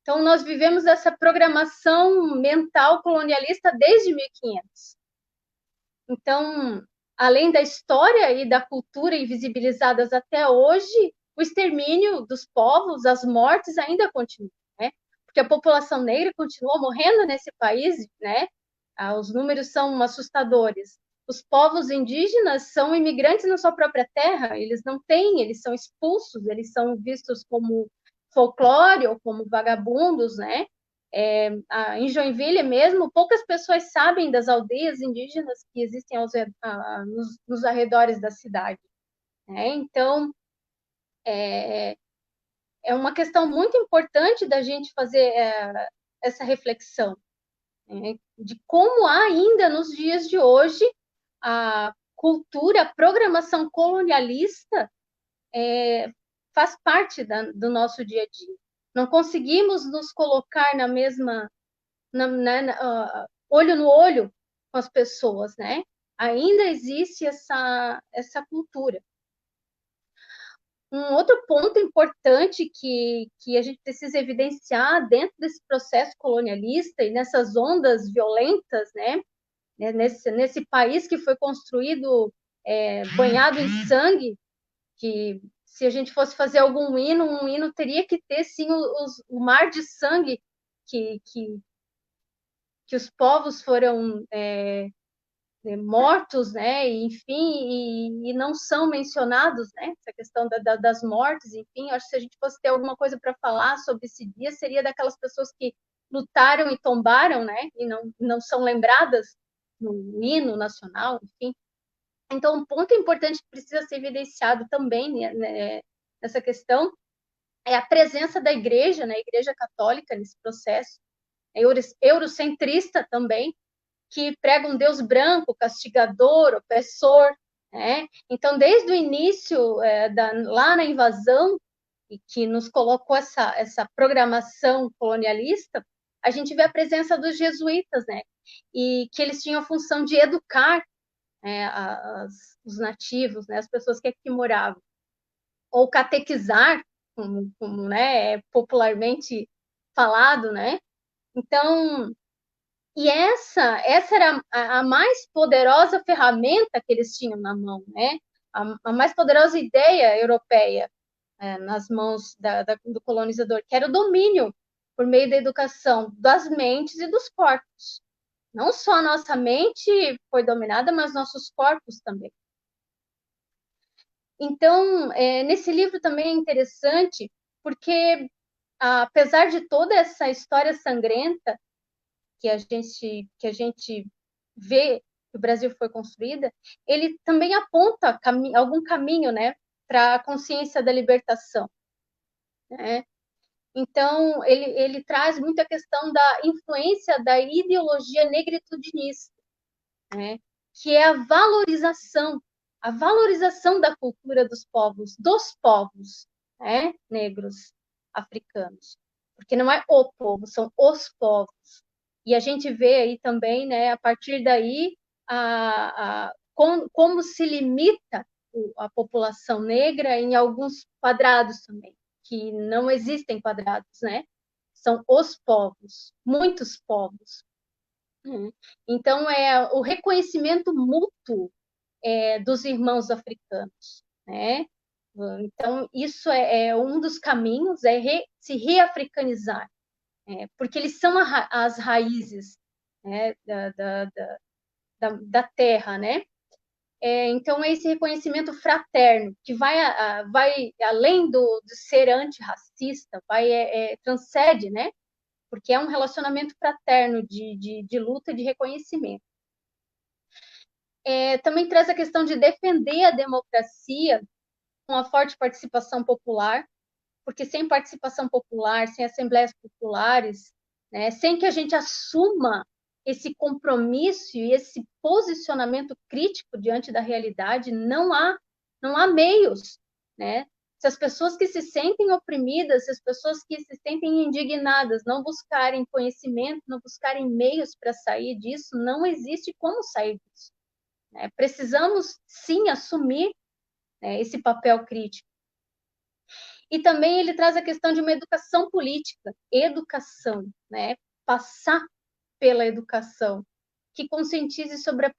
Então, nós vivemos essa programação mental colonialista desde 1500. Então, além da história e da cultura invisibilizadas até hoje, o extermínio dos povos, as mortes ainda continuam, né? Porque a população negra continua morrendo nesse país, né? Os números são assustadores. Os povos indígenas são imigrantes na sua própria terra, eles não têm, eles são expulsos, eles são vistos como folclore ou como vagabundos, né? Em Joinville mesmo, poucas pessoas sabem das aldeias indígenas que existem nos arredores da cidade. Né? Então, é uma questão muito importante da gente fazer essa reflexão, né? De como ainda nos dias de hoje a cultura, a programação colonialista faz parte do nosso dia a dia. Não conseguimos nos colocar na mesma, olho no olho com as pessoas, né? Ainda existe essa cultura. Um outro ponto importante que a gente precisa evidenciar dentro desse processo colonialista e nessas ondas violentas, né? Nesse país que foi construído banhado em sangue, que se a gente fosse fazer algum hino, um hino teria que ter, sim, o mar de sangue que os povos foram mortos, né? Enfim, e não são mencionados, né? Essa questão das mortes, enfim, acho que se a gente fosse ter alguma coisa para falar sobre esse dia, seria daquelas pessoas que lutaram e tombaram, né? E não são lembradas no hino nacional, enfim. Então, um ponto importante que precisa ser evidenciado também, né, nessa questão é a presença da igreja, né? A Igreja Católica nesse processo, eurocentrista também, que prega um Deus branco, castigador, opressor, né? Então, desde o início, lá na invasão, e que nos colocou essa programação colonialista, a gente vê a presença dos jesuítas, né? E que eles tinham a função de educar, né, os nativos, né, as pessoas que aqui moravam, ou catequizar, como né, é popularmente falado, né? Então, e essa era a mais poderosa ferramenta que eles tinham na mão, né? A mais poderosa ideia europeia nas mãos do colonizador, que era o domínio por meio da educação das mentes e dos corpos. Não só a nossa mente foi dominada, mas nossos corpos também. Então, nesse livro também é interessante, porque apesar de toda essa história sangrenta que a gente vê que o Brasil foi construída, ele também aponta algum caminho, né, para a consciência da libertação, né? Então, ele traz muito a questão da influência da ideologia negritudinista, né, que é a valorização da cultura dos povos, né, negros africanos. Porque não é o povo, são os povos. E a gente vê aí também, né, a partir daí, como se limita a população negra em alguns quadrados também, que não existem quadrados, né? São os povos, muitos povos. Então, é o reconhecimento mútuo dos irmãos africanos, né? Então, isso é um dos caminhos, se reafricanizar, porque eles são as raízes, né, da terra, né? Então, é esse reconhecimento fraterno, que vai além de ser antirracista, transcende, né? Porque é um relacionamento fraterno de luta e de reconhecimento. Também traz a questão de defender a democracia com a forte participação popular, porque sem participação popular, sem assembleias populares, né, sem que a gente assuma esse compromisso e esse posicionamento crítico diante da realidade, não há meios, né? Se as pessoas que se sentem oprimidas, se as pessoas que se sentem indignadas não buscarem conhecimento, não buscarem meios para sair disso, não existe como sair disso. Precisamos, sim, assumir esse papel crítico. E também ele traz a questão de uma educação política, né? Passar pela educação, que conscientize sobre a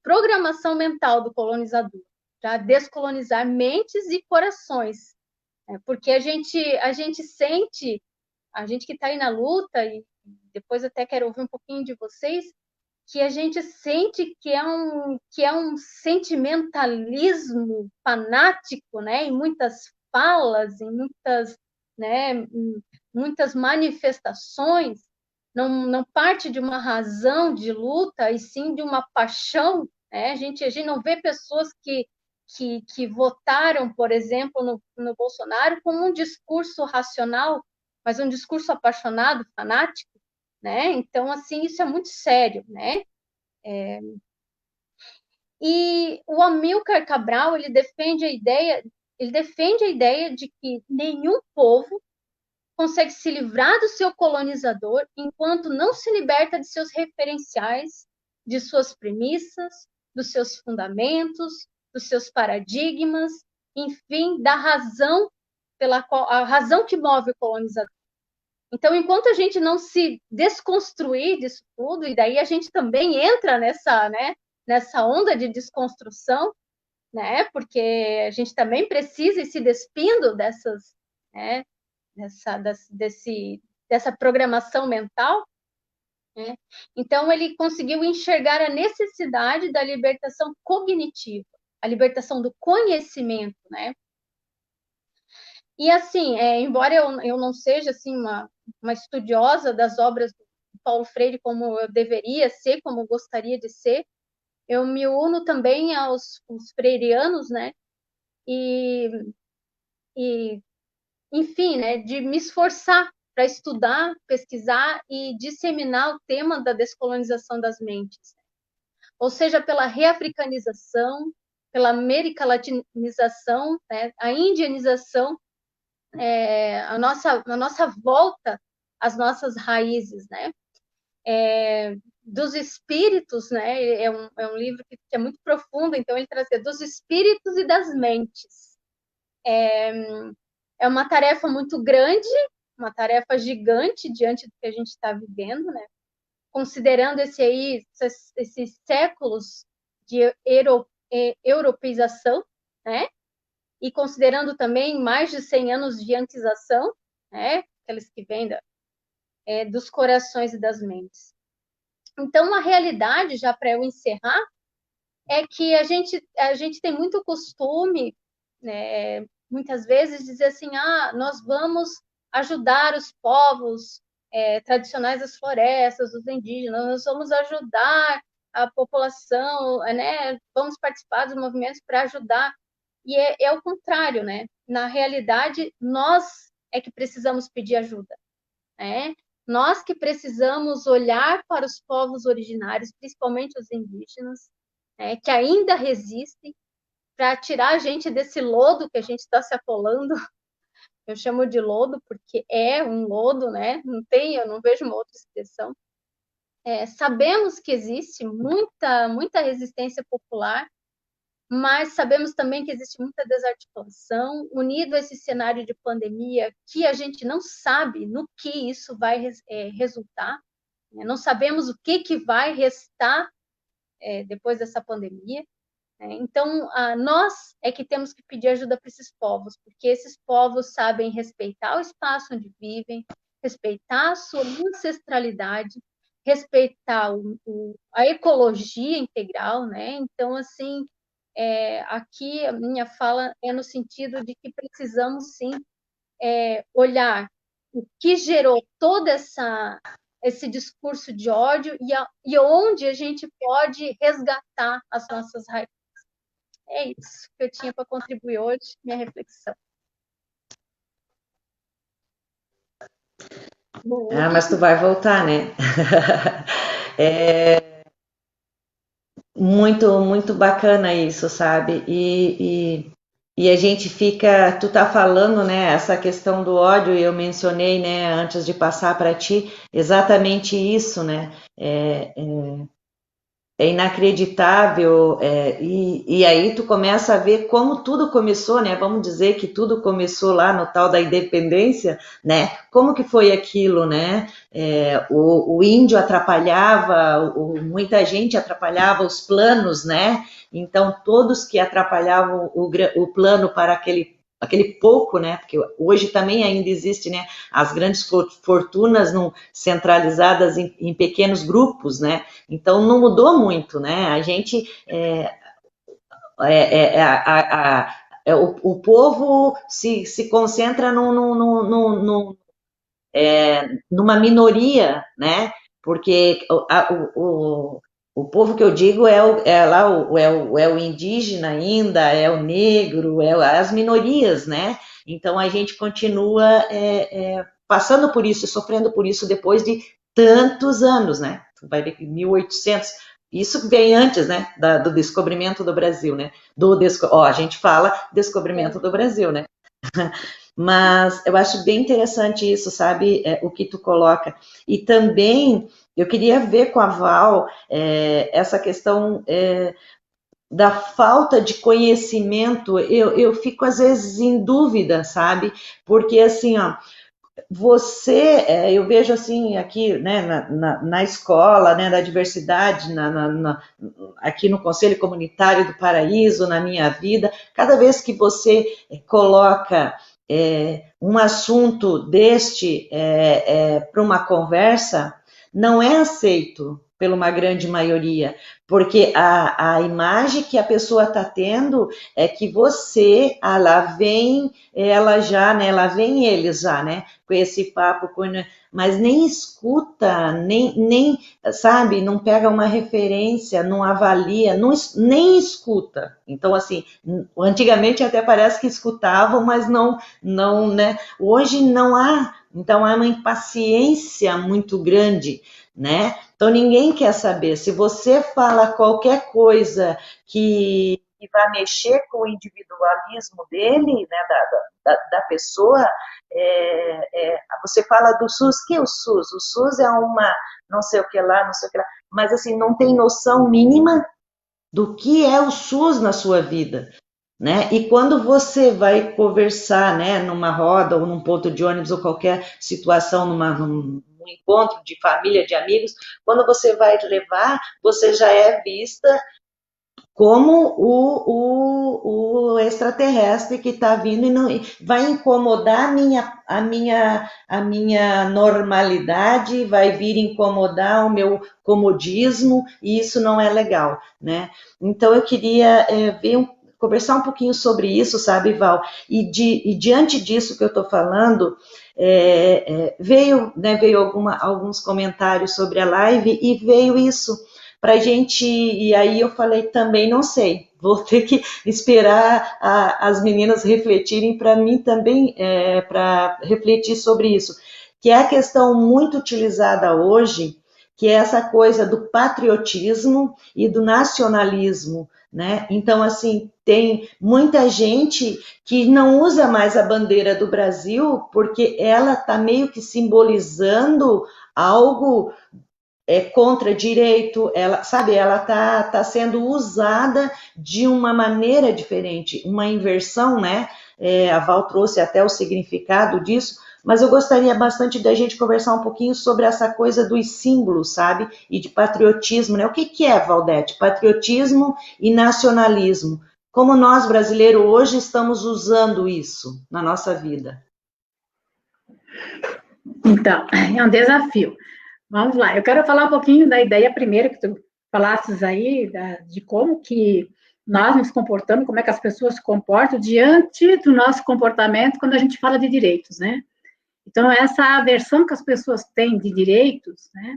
programação mental do colonizador, para descolonizar mentes e corações. Porque a gente sente, a gente que está aí na luta, e depois até quero ouvir um pouquinho de vocês, que a gente sente que é um sentimentalismo fanático, né? Em muitas falas, em muitas manifestações, não parte de uma razão de luta, e sim de uma paixão, né? A gente não vê pessoas que votaram, por exemplo, no Bolsonaro com um discurso racional, mas um discurso apaixonado, fanático, né? Então, assim, isso é muito sério, né? E o Amílcar Cabral, ele defende a ideia de que nenhum povo consegue se livrar do seu colonizador enquanto não se liberta de seus referenciais, de suas premissas, dos seus fundamentos, dos seus paradigmas, enfim, da razão a razão que move o colonizador. Então, enquanto a gente não se desconstruir disso tudo, e daí a gente também entra nessa onda de desconstrução, né? Porque a gente também precisa ir se despindo dessa programação mental. né? Então, ele conseguiu enxergar a necessidade da libertação cognitiva, a libertação do conhecimento, né? E, assim, embora eu não seja, assim, uma estudiosa das obras do Paulo Freire como eu deveria ser, como eu gostaria de ser, eu me uno também aos freirianos, né? E, enfim, né, de me esforçar para estudar, pesquisar e disseminar o tema da descolonização das mentes. Ou seja, pela reafricanização, pela americalatinização, né, a indianização, a nossa volta às nossas raízes, né? Dos espíritos, né? É um livro que é muito profundo, então ele traz dos espíritos e das mentes. É uma tarefa muito grande, uma tarefa gigante diante do que a gente está vivendo, né? Considerando esses séculos de europeização, né? E considerando também mais de 100 anos de antização, né? Aqueles que vêm dos corações e das mentes. Então, a realidade, já para eu encerrar, é que a gente tem muito costume, né, muitas vezes, dizer assim, nós vamos ajudar os povos tradicionais das florestas, os indígenas, nós vamos ajudar a população, né, vamos participar dos movimentos para ajudar. E é o contrário, né? Na realidade, nós é que precisamos pedir ajuda, né? Nós que precisamos olhar para os povos originários, principalmente os indígenas, que ainda resistem, para tirar a gente desse lodo que a gente está se atolando. Eu chamo de lodo porque é um lodo, né? Eu não vejo uma outra expressão. Sabemos que existe muita resistência popular, mas sabemos também que existe muita desarticulação, unido a esse cenário de pandemia, que a gente não sabe no que isso vai resultar, né? Não sabemos o que vai restar depois dessa pandemia. Então, nós é que temos que pedir ajuda para esses povos, porque esses povos sabem respeitar o espaço onde vivem, respeitar a sua ancestralidade, respeitar a ecologia integral, né? Então, assim, aqui a minha fala é no sentido de que precisamos, sim, olhar o que gerou todo esse discurso de ódio e onde a gente pode resgatar as nossas raízes. É isso que eu tinha para contribuir hoje, minha reflexão.
Mas tu vai voltar, né? Muito, muito bacana isso, sabe? E a gente fica, tu tá falando, né, essa questão do ódio, e eu mencionei, né, antes de passar para ti, exatamente isso, né? É inacreditável, e aí tu começa a ver como tudo começou, né? Vamos dizer que tudo começou lá no tal da independência, né? Como que foi aquilo, né? O índio atrapalhava, muita gente atrapalhava os planos, né? Então todos que atrapalhavam o plano para aquele pouco, né? Porque hoje também ainda existe, né? As grandes fortunas centralizadas em pequenos grupos, né? Então não mudou muito, né? A gente o povo se concentra numa minoria, né? Porque o povo que eu digo é o indígena ainda, é o negro, as minorias, né? Então a gente continua passando por isso, sofrendo por isso depois de tantos anos, né? Vai ver que 1800, isso vem antes, né? Do descobrimento do Brasil, né? A gente fala descobrimento do Brasil, né? Mas eu acho bem interessante isso, sabe, o que tu coloca. E também eu queria ver com a Val essa questão da falta de conhecimento. Eu fico às vezes em dúvida, sabe? Porque assim, ó, eu vejo assim aqui, né, na escola, né, da diversidade, aqui no Conselho Comunitário do Paraíso, na minha vida, cada vez que você coloca um assunto deste para uma conversa, não é aceito por uma grande maioria, porque a imagem que a pessoa está tendo é que você, lá vem ela já, né, lá vem eles já, né, com esse papo, mas nem escuta, nem, sabe, não pega uma referência, não avalia, nem escuta. Então, assim, antigamente até parece que escutavam, mas não, né, hoje não há, então há uma impaciência muito grande, né? Então ninguém quer saber. Se você fala qualquer coisa que vai mexer com o individualismo dele, né, da pessoa, você fala do SUS, que é o SUS? O SUS é uma não sei o que lá, não sei o que lá, mas assim, não tem noção mínima do que é o SUS na sua vida, né? E quando você vai conversar, né, numa roda ou num ponto de ônibus ou qualquer situação, num encontro de família, de amigos, quando você vai levar, você já é vista como o extraterrestre que está vindo e não, vai incomodar a minha normalidade, vai vir incomodar o meu comodismo, e isso não é legal, né? Então eu queria conversar um pouquinho sobre isso, sabe, Val? E diante disso que eu estou falando, veio alguns comentários sobre a live e veio isso para a gente, e aí eu falei, também não sei, vou ter que esperar as meninas refletirem para mim também, para refletir sobre isso, que é a questão muito utilizada hoje, que é essa coisa do patriotismo e do nacionalismo, né? Então, assim, tem muita gente que não usa mais a bandeira do Brasil porque ela está meio que simbolizando algo contra direito, ela, sabe, ela tá sendo usada de uma maneira diferente, uma inversão, né? A Val trouxe até o significado disso, mas eu gostaria bastante da gente conversar um pouquinho sobre essa coisa dos símbolos, sabe? E de patriotismo, né? O que é, Valdete? Patriotismo e nacionalismo. Como nós, brasileiros, hoje estamos usando isso na nossa vida?
Então, é um desafio. Vamos lá, eu quero falar um pouquinho da ideia primeiro que tu falasses aí, de como que nós nos comportamos, como é que as pessoas se comportam diante do nosso comportamento quando a gente fala de direitos, né? Então, essa aversão que as pessoas têm de direitos, né,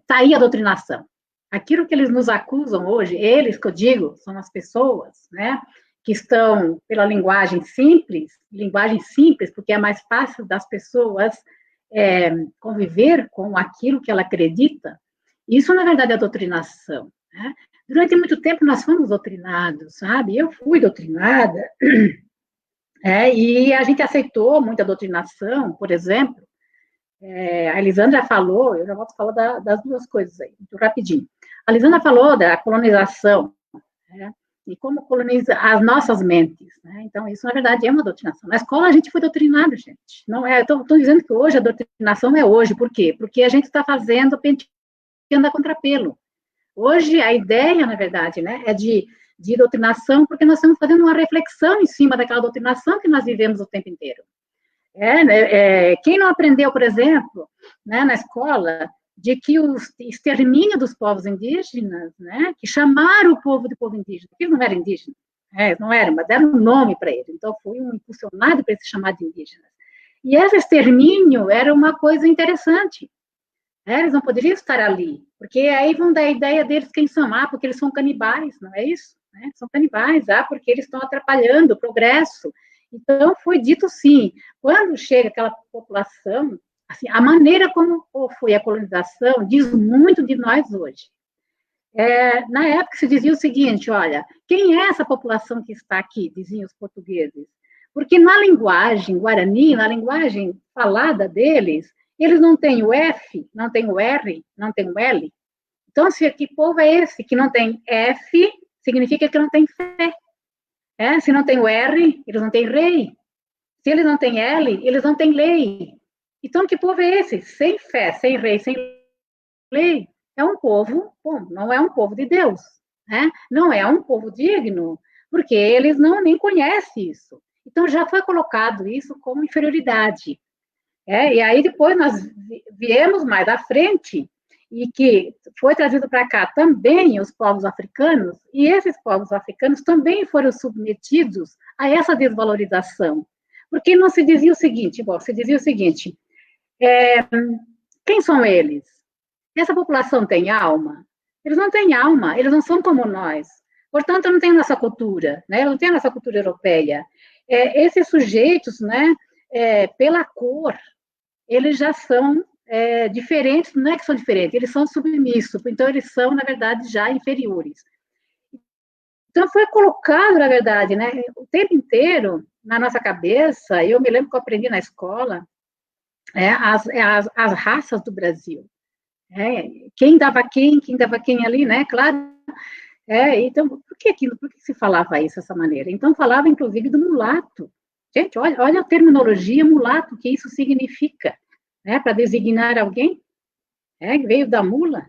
tá aí a doutrinação. Aquilo que eles nos acusam hoje, eles que eu digo, são as pessoas, né, que estão pela linguagem simples, porque é mais fácil das pessoas conviver com aquilo que ela acredita, isso, na verdade, é doutrinação, né? Durante muito tempo, nós fomos doutrinados, sabe? Eu fui doutrinada, e a gente aceitou muita doutrinação, por exemplo, a Elisandra falou, eu já volto a falar das duas coisas aí, muito rapidinho. A Elisandra falou da colonização, né? E como coloniza as nossas mentes, né? Então, isso, na verdade, é uma doutrinação. Na escola, a gente foi doutrinado, gente. Não é, estou dizendo que hoje a doutrinação é hoje. Por quê? Porque a gente está fazendo penteando a contrapelo. Hoje, a ideia, na verdade, né, é de doutrinação, porque nós estamos fazendo uma reflexão em cima daquela doutrinação que nós vivemos o tempo inteiro. Quem não aprendeu, por exemplo, né, na escola, de que o extermínio dos povos indígenas, né, que chamaram o povo de povo indígena, porque eles não eram indígenas, não eram, mas deram um nome para ele, então foi um impulsionado para se chamar de indígenas. E esse extermínio era uma coisa interessante, eles não poderiam estar ali, porque aí vão dar a ideia deles quem são, porque eles são canibais, não é isso? São canibais, porque eles estão atrapalhando o progresso. Então, foi dito sim, quando chega aquela população, assim, a maneira como foi a colonização diz muito de nós hoje. Na época se dizia o seguinte, olha, quem é essa população que está aqui, diziam os portugueses? Porque na linguagem guarani, na linguagem falada deles, eles não têm o F, não têm o R, não têm o L. Então, que povo é esse que não tem F, significa que não tem fé. Se não tem o R, eles não têm rei. Se eles não têm L, eles não têm lei. Então, que povo é esse? Sem fé, sem rei, sem lei. É um povo, não é um povo de Deus. Não é um povo digno, porque eles nem conhecem isso. Então, já foi colocado isso como inferioridade. E aí depois nós viemos mais à frente, e que foi trazido para cá também os povos africanos, e esses povos africanos também foram submetidos a essa desvalorização. Porque não se dizia o seguinte, se dizia o seguinte, quem são eles? Essa população tem alma? Eles não têm alma, eles não são como nós. Portanto, não tem nossa cultura, né? Não tem a nossa cultura europeia. Esses sujeitos, né, pela cor, eles já são diferentes, não é que são diferentes, eles são submissos, então eles são, na verdade, já inferiores. Então, foi colocado, na verdade, né, o tempo inteiro na nossa cabeça, eu me lembro que eu aprendi na escola, as raças do Brasil. Quem dava quem ali, né, claro. Então, por que se falava isso dessa maneira? Então, falava, inclusive, do mulato. Gente, olha a terminologia mulato, o que isso significa, né, para designar alguém, que veio da mula.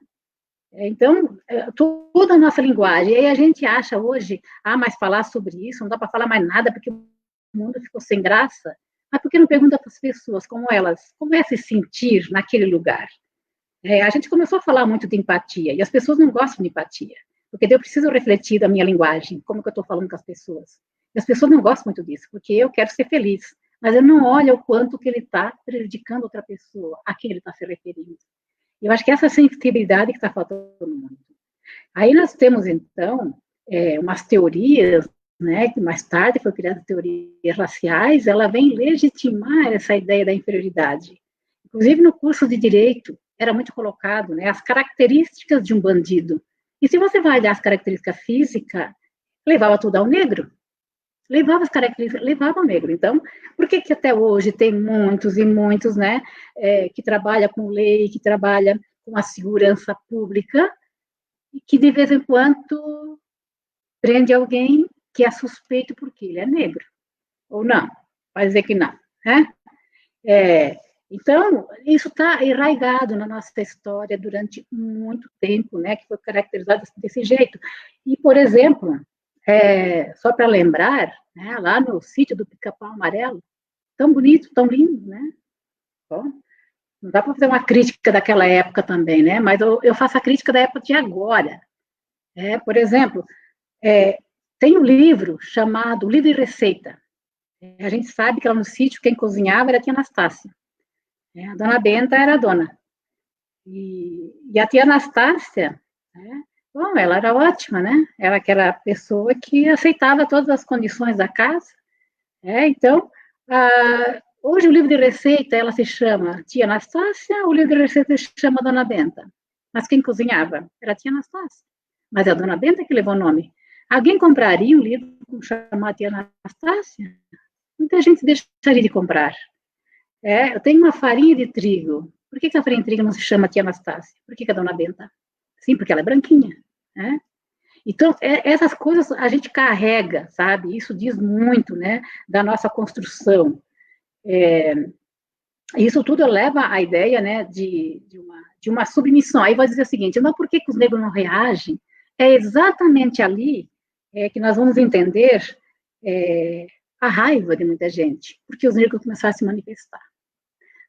Então, toda a nossa linguagem, e aí a gente acha hoje, mas falar sobre isso, não dá para falar mais nada, porque o mundo ficou sem graça. Mas por que não pergunta para as pessoas como é se sentir naquele lugar? A gente começou a falar muito de empatia, e as pessoas não gostam de empatia, porque eu preciso refletir da minha linguagem, como que eu estou falando com as pessoas. E as pessoas não gostam muito disso, porque eu quero ser feliz, mas eu não olho o quanto que ele está prejudicando outra pessoa, a quem ele está se referindo. Eu acho que essa sensibilidade que está faltando muito. Aí nós temos, então, umas teorias, né, que mais tarde foi criada teorias raciais, ela vem legitimar essa ideia da inferioridade. Inclusive no curso de Direito, era muito colocado, né, as características de um bandido. E se você vai olhar as características físicas, levava tudo ao negro. Levava as características, levava ao negro. Então, por que até hoje tem muitos e muitos, né, que trabalham com lei, que trabalham com a segurança pública, e que de vez em quando prende alguém que é suspeito porque ele é negro? Ou não? Vai dizer que não, né? Então, isso está enraizado na nossa história durante muito tempo, né, que foi caracterizado desse jeito. E, por exemplo, só para lembrar, né, lá no sítio do Pica-Pau Amarelo, tão bonito, tão lindo, né? Bom, não dá para fazer uma crítica daquela época também, né? Mas eu faço a crítica da época de agora. Por exemplo, tem um livro chamado Livro e Receita. A gente sabe que lá no sítio quem cozinhava era a tia Anastácia. A dona Benta era a dona. E a tia Anastácia, bom, ela era ótima, né? Ela era aquela pessoa que aceitava todas as condições da casa. Então, hoje o livro de receita, ela se chama Tia Anastácia, o livro de receita se chama Dona Benta. Mas quem cozinhava era a tia Anastácia. Mas é a Dona Benta que levou o nome. Alguém compraria um livro chamado Tia Anastácia? Muita gente deixaria de comprar. Eu tenho uma farinha de trigo. Por que a farinha de trigo não se chama Tia Anastácia? Por que a Dona Benta? Sim, porque ela é branquinha. Então, essas coisas a gente carrega, sabe? Isso diz muito, né, da nossa construção. Isso tudo leva à ideia, né, de uma submissão. Aí vai dizer o seguinte, mas por que os negros não reagem? É exatamente ali que nós vamos entender a raiva de muita gente, porque os negros começaram a se manifestar,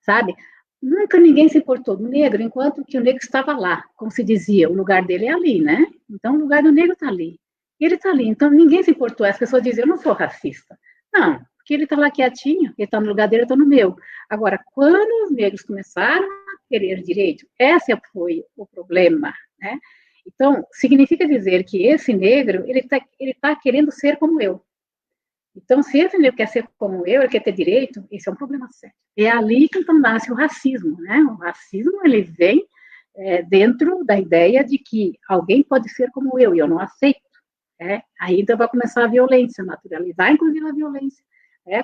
sabe? Nunca ninguém se importou do negro, enquanto que o negro estava lá, como se dizia, o lugar dele é ali, né? Então, o lugar do negro está ali. Ele está ali, então ninguém se importou. As pessoas diziam, eu não sou racista. Não, porque ele está lá quietinho, ele está no lugar dele, eu estou no meu. Agora, quando os negros começaram a querer direito, esse foi o problema, né? Então, significa dizer que esse negro, ele tá querendo ser como eu. Então, se esse negro quer ser como eu, ele quer ter direito, esse é um problema sério. É ali que então nasce o racismo, né? O racismo, ele vem dentro da ideia de que alguém pode ser como eu, e eu não aceito. Aí então vai começar a violência, naturalizar, inclusive a violência,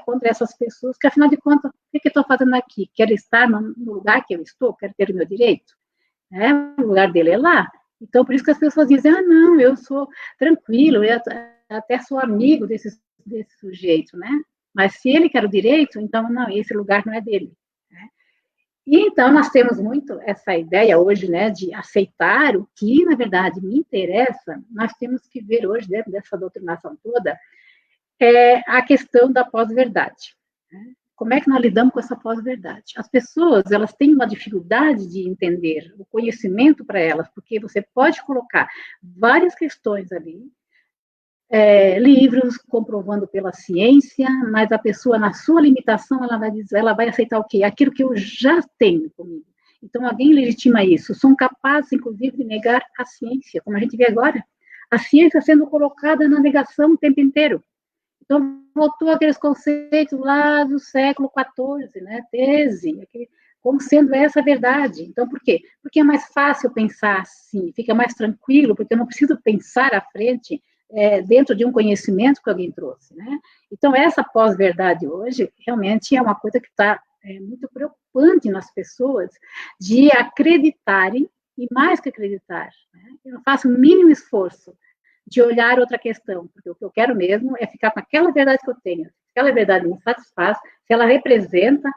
contra essas pessoas, que afinal de contas, o que eu estou fazendo aqui? Quero estar no lugar que eu estou? Quero ter o meu direito? O lugar dele é lá. Então, por isso que as pessoas dizem, não, eu sou tranquilo, eu até sou amigo desse sujeito, né? Mas se ele quer o direito, então, não, esse lugar não é dele. E então, nós temos muito essa ideia hoje, né, de aceitar o que, na verdade, me interessa. Nós temos que ver hoje, dentro dessa doutrinação toda, a questão da pós-verdade. como é que nós lidamos com essa pós-verdade? As pessoas, elas têm uma dificuldade de entender o conhecimento para elas, porque você pode colocar várias questões ali, livros comprovando pela ciência, mas a pessoa, na sua limitação, ela vai dizer, ela vai aceitar o quê? Aquilo que eu já tenho comigo. Então, alguém legitima isso. São capazes, inclusive, de negar a ciência, como a gente vê agora. A ciência sendo colocada na negação o tempo inteiro. Então, voltou aqueles conceitos lá do século XIV, né? 13, como sendo essa a verdade. Então, por quê? Porque é mais fácil pensar assim, fica mais tranquilo, porque eu não preciso pensar à frente dentro de um conhecimento que alguém trouxe, né? Então, essa pós-verdade hoje, realmente é uma coisa que está muito preocupante nas pessoas, de acreditarem, e mais que acreditar, né? Eu não faço o mínimo esforço de olhar outra questão, porque o que eu quero mesmo é ficar com aquela verdade que eu tenho. Se aquela verdade me satisfaz, se ela representa,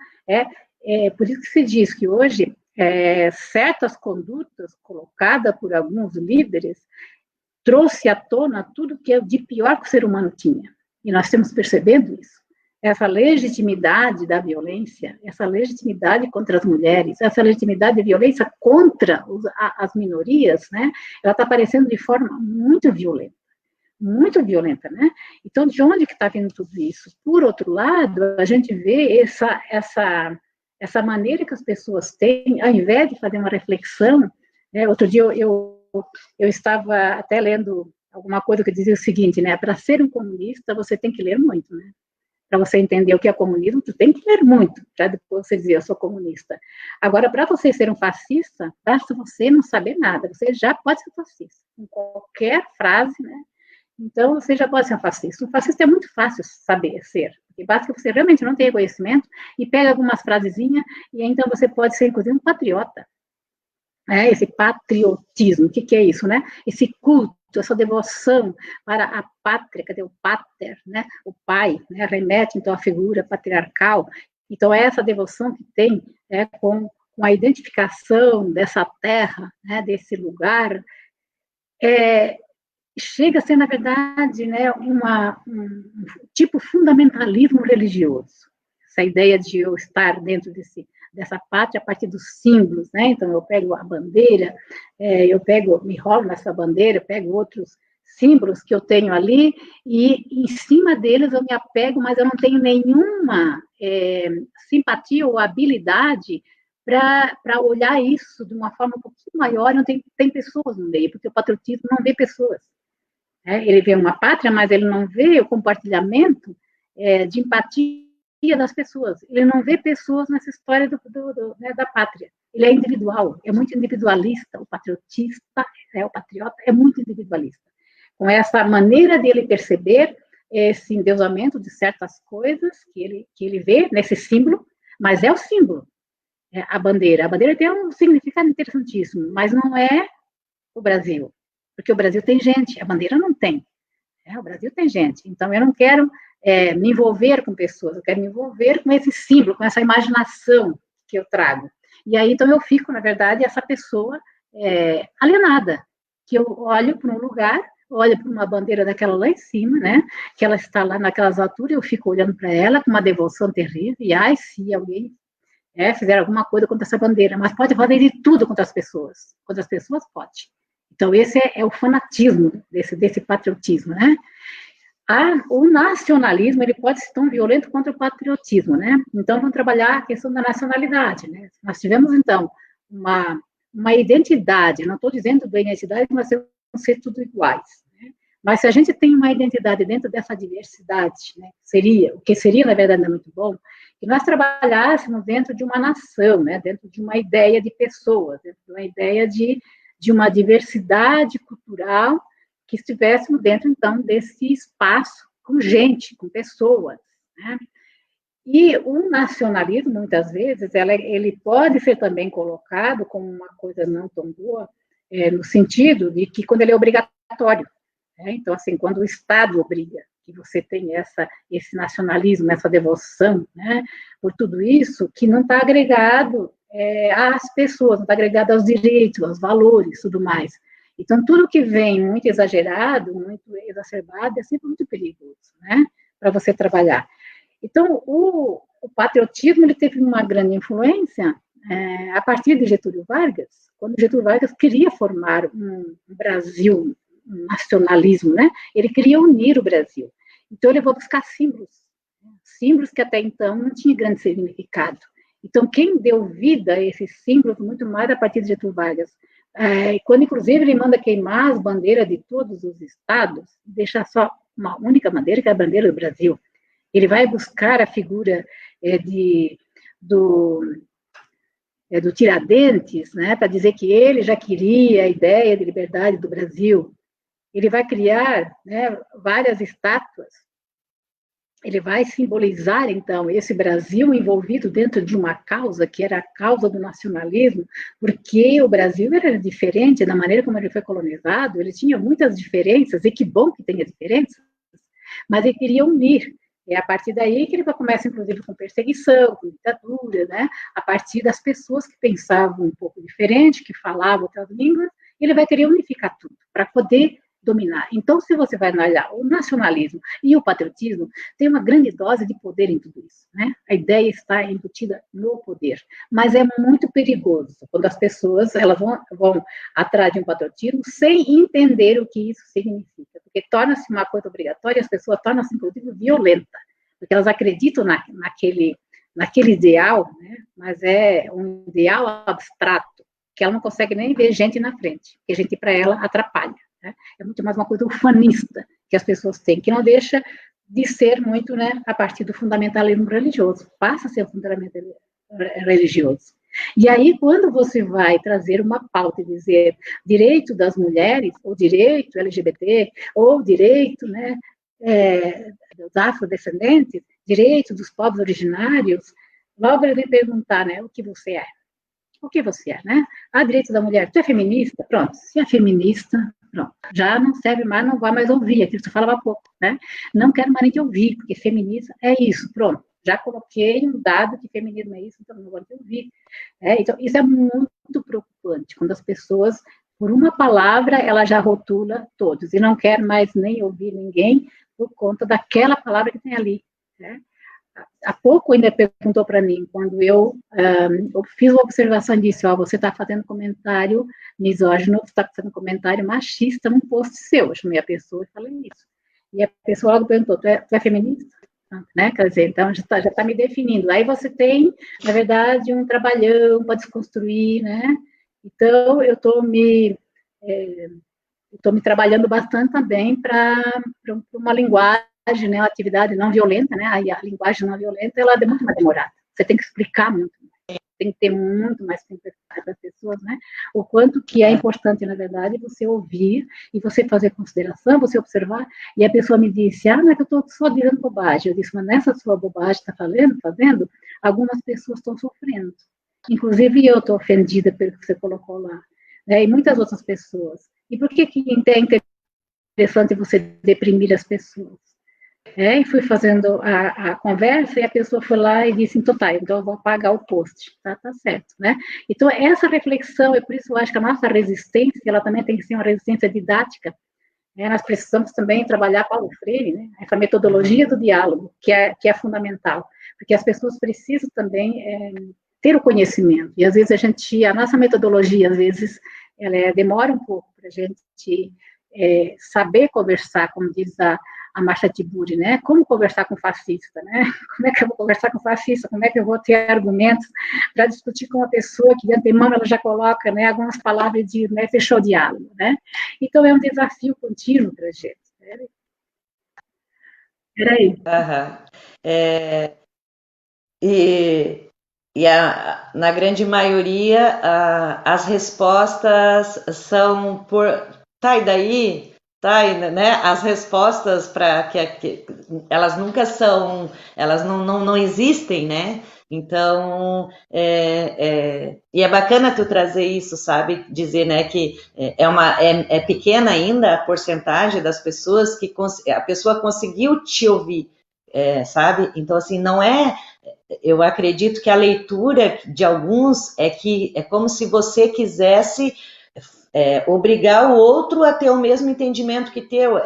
por isso que se diz que hoje certas condutas colocadas por alguns líderes trouxe à tona tudo que é de pior que o ser humano tinha. E nós estamos percebendo isso. Essa legitimidade da violência, essa legitimidade contra as mulheres, essa legitimidade de violência contra as minorias, né? Ela está aparecendo de forma muito violenta, né? Então, de onde que está vindo tudo isso? Por outro lado, a gente vê essa maneira que as pessoas têm, ao invés de fazer uma reflexão, né? Outro dia eu estava até lendo alguma coisa que dizia o seguinte, né? Para ser um comunista, você tem que ler muito, né? Para você entender o que é comunismo, você tem que ler muito, para depois você dizer, eu sou comunista. Agora, para você ser um fascista, basta você não saber nada, você já pode ser fascista, com qualquer frase, né? Então, você já pode ser um fascista. Um fascista é muito fácil saber ser, porque basta que você realmente não tenha conhecimento e pega algumas frasezinhas, e então você pode ser, inclusive, um patriota. Esse patriotismo, o que é isso, né? Esse culto, essa devoção para a pátria, cadê o pater, né? O pai, né? Remete, então, à figura patriarcal. Então, é essa devoção que tem com a identificação dessa terra, né? Desse lugar, chega a ser, na verdade, né? Um tipo fundamentalismo religioso. Essa ideia de eu estar dentro dessa pátria a partir dos símbolos, né? Então, eu pego a bandeira, me enrolo nessa bandeira, eu pego outros símbolos que eu tenho ali, e em cima deles eu me apego, mas eu não tenho nenhuma simpatia ou habilidade para olhar isso de uma forma um pouquinho maior, não tem pessoas no meio, porque o patriotismo não vê pessoas. Ele vê uma pátria, mas ele não vê o compartilhamento de empatia das pessoas. Ele não vê pessoas nessa história né, da pátria. Ele é individual, é muito individualista. O patriotista, o patriota, é muito individualista. Com essa maneira dele perceber esse endeusamento de certas coisas que ele vê nesse símbolo, mas é o símbolo, a bandeira. A bandeira tem um significado interessantíssimo, mas não é o Brasil, porque o Brasil tem gente, a bandeira não tem. O Brasil tem gente, então eu não quero me envolver com pessoas, eu quero me envolver com esse símbolo, com essa imaginação que eu trago. E aí, então, eu fico, na verdade, essa pessoa alienada, que eu olho para um lugar, olho para uma bandeira daquela lá em cima, né, que ela está lá naquelas alturas, eu fico olhando para ela com uma devoção terrível, e ai, se alguém fizer alguma coisa contra essa bandeira, mas pode fazer de tudo contra as pessoas pode. Então, esse é o fanatismo desse patriotismo, né? O nacionalismo, ele pode ser tão violento quanto o patriotismo, né? Então, vamos trabalhar a questão da nacionalidade, né? Nós tivemos, então, uma identidade, não estou dizendo da identidade, mas vão ser tudo iguais, né? Mas se a gente tem uma identidade dentro dessa diversidade, né? O que seria, na verdade, é muito bom, que nós trabalhássemos dentro de uma nação, né? Dentro de uma ideia de pessoas, dentro de uma ideia de uma diversidade cultural, que estivéssemos dentro, então, desse espaço com gente, com pessoas, né? E o nacionalismo, muitas vezes, ele pode ser também colocado como uma coisa não tão boa, no sentido de que quando ele é obrigatório, né? Então, assim, quando o Estado obriga, que você tem esse nacionalismo, essa devoção, né, por tudo isso, que não está agregado às pessoas, não está agregado aos direitos, aos valores, tudo mais. Então, tudo que vem muito exagerado, muito exacerbado, é sempre muito perigoso, né, para você trabalhar. Então, o patriotismo ele teve uma grande influência a partir de Getúlio Vargas, quando Getúlio Vargas queria formar um Brasil, um nacionalismo, né? Ele queria unir o Brasil. Então, ele levou buscar símbolos que até então não tinham grande significado. Então, quem deu vida a esses símbolos, muito mais a partir de Getúlio Vargas, quando, inclusive, ele manda queimar as bandeiras de todos os estados, deixar só uma única bandeira, que é a bandeira do Brasil. Ele vai buscar a figura do Tiradentes, né, para dizer que ele já queria a ideia de liberdade do Brasil. Ele vai criar, né, várias estátuas. Ele vai simbolizar, então, esse Brasil envolvido dentro de uma causa, que era a causa do nacionalismo, porque o Brasil era diferente da maneira como ele foi colonizado, ele tinha muitas diferenças, e que bom que tenha diferenças, mas ele queria unir. É a partir daí que ele começa, inclusive, com perseguição, com ditadura, né? A partir das pessoas que pensavam um pouco diferente, que falavam outras línguas, ele vai querer unificar tudo, para poder dominar. Então, se você vai analisar o nacionalismo e o patriotismo, tem uma grande dose de poder em tudo isso, né? A ideia está embutida no poder, mas é muito perigoso quando as pessoas elas vão atrás de um patriotismo sem entender o que isso significa, porque torna-se uma coisa obrigatória e as pessoas tornam-se, inclusive, violentas, porque elas acreditam naquele ideal, né? Mas é um ideal abstrato, que ela não consegue nem ver gente na frente, porque a gente, para ela, atrapalha. Né? É muito mais uma coisa ufanista que as pessoas têm, que não deixa de ser muito, né, a partir do fundamentalismo religioso, passa a ser o fundamentalismo religioso. E aí, quando você vai trazer uma pauta e dizer direito das mulheres, ou direito LGBT, ou direito, né, dos afrodescendentes, direito dos povos originários, logo ele vem perguntar, né, o que você é. O que você é, né? Ah, direito da mulher, tu é feminista? Pronto, se é feminista, pronto, já não serve mais, não vai mais ouvir, aquilo que tu falava há pouco, né? Não quero mais nem te ouvir, porque feminista é isso, pronto, já coloquei um dado que feminismo é isso, então não vou te ouvir. Então, isso é muito preocupante, quando as pessoas, por uma palavra, ela já rotula todos, e não quer mais nem ouvir ninguém por conta daquela palavra que tem ali, né? Há pouco ainda perguntou para mim, quando eu fiz uma observação disso, ó, você está fazendo comentário misógino, você está fazendo comentário machista num post seu. Eu chamei a pessoa e falei isso. E a pessoa logo perguntou, tu é feminista? Né? Quer dizer, então já está me definindo. Aí você tem, na verdade, um trabalhão para desconstruir, né? Então, eu estou me trabalhando bastante também para uma linguagem, né, uma atividade não violenta, né, a linguagem não violenta, ela é muito mais demorada, você tem que explicar muito mais, tem que ter muito mais tempo para as pessoas, né, o quanto que é importante, na verdade, você ouvir e você fazer consideração, você observar, e a pessoa me disse, não é que eu estou só dizendo bobagem, eu disse, mas nessa sua bobagem que está fazendo, algumas pessoas estão sofrendo, inclusive eu estou ofendida pelo que você colocou lá, né, e muitas outras pessoas, e por que é interessante você deprimir as pessoas? E fui fazendo a conversa e a pessoa foi lá e disse, então eu vou apagar o post, tá certo, né? Então, essa reflexão, por isso eu acho que a nossa resistência, ela também tem que ser uma resistência didática, né? Nós precisamos também trabalhar Paulo Freire, né? Essa metodologia do diálogo, que é fundamental, porque as pessoas precisam também ter o conhecimento, e às vezes a nossa metodologia, às vezes, ela demora um pouco para a gente saber conversar, como diz a Marcia Tiburi, né? Como conversar com fascista, né? Como é que eu vou conversar com fascista? Como é que eu vou ter argumentos para discutir com uma pessoa que de antemão ela já coloca, né, algumas palavras de, né, fechou o diálogo, né? Então é um desafio contínuo para a gente. Né? Peraí.
Na grande maioria, as respostas são por... e daí? Né? As respostas para que elas nunca são, elas não existem, né? Então, e é bacana tu trazer isso, sabe? Dizer, né, que é pequena ainda a porcentagem das pessoas que a pessoa conseguiu te ouvir, sabe? Então, assim, não é... Eu acredito que a leitura de alguns é como se você quisesse obrigar o outro a ter o mesmo entendimento que teu.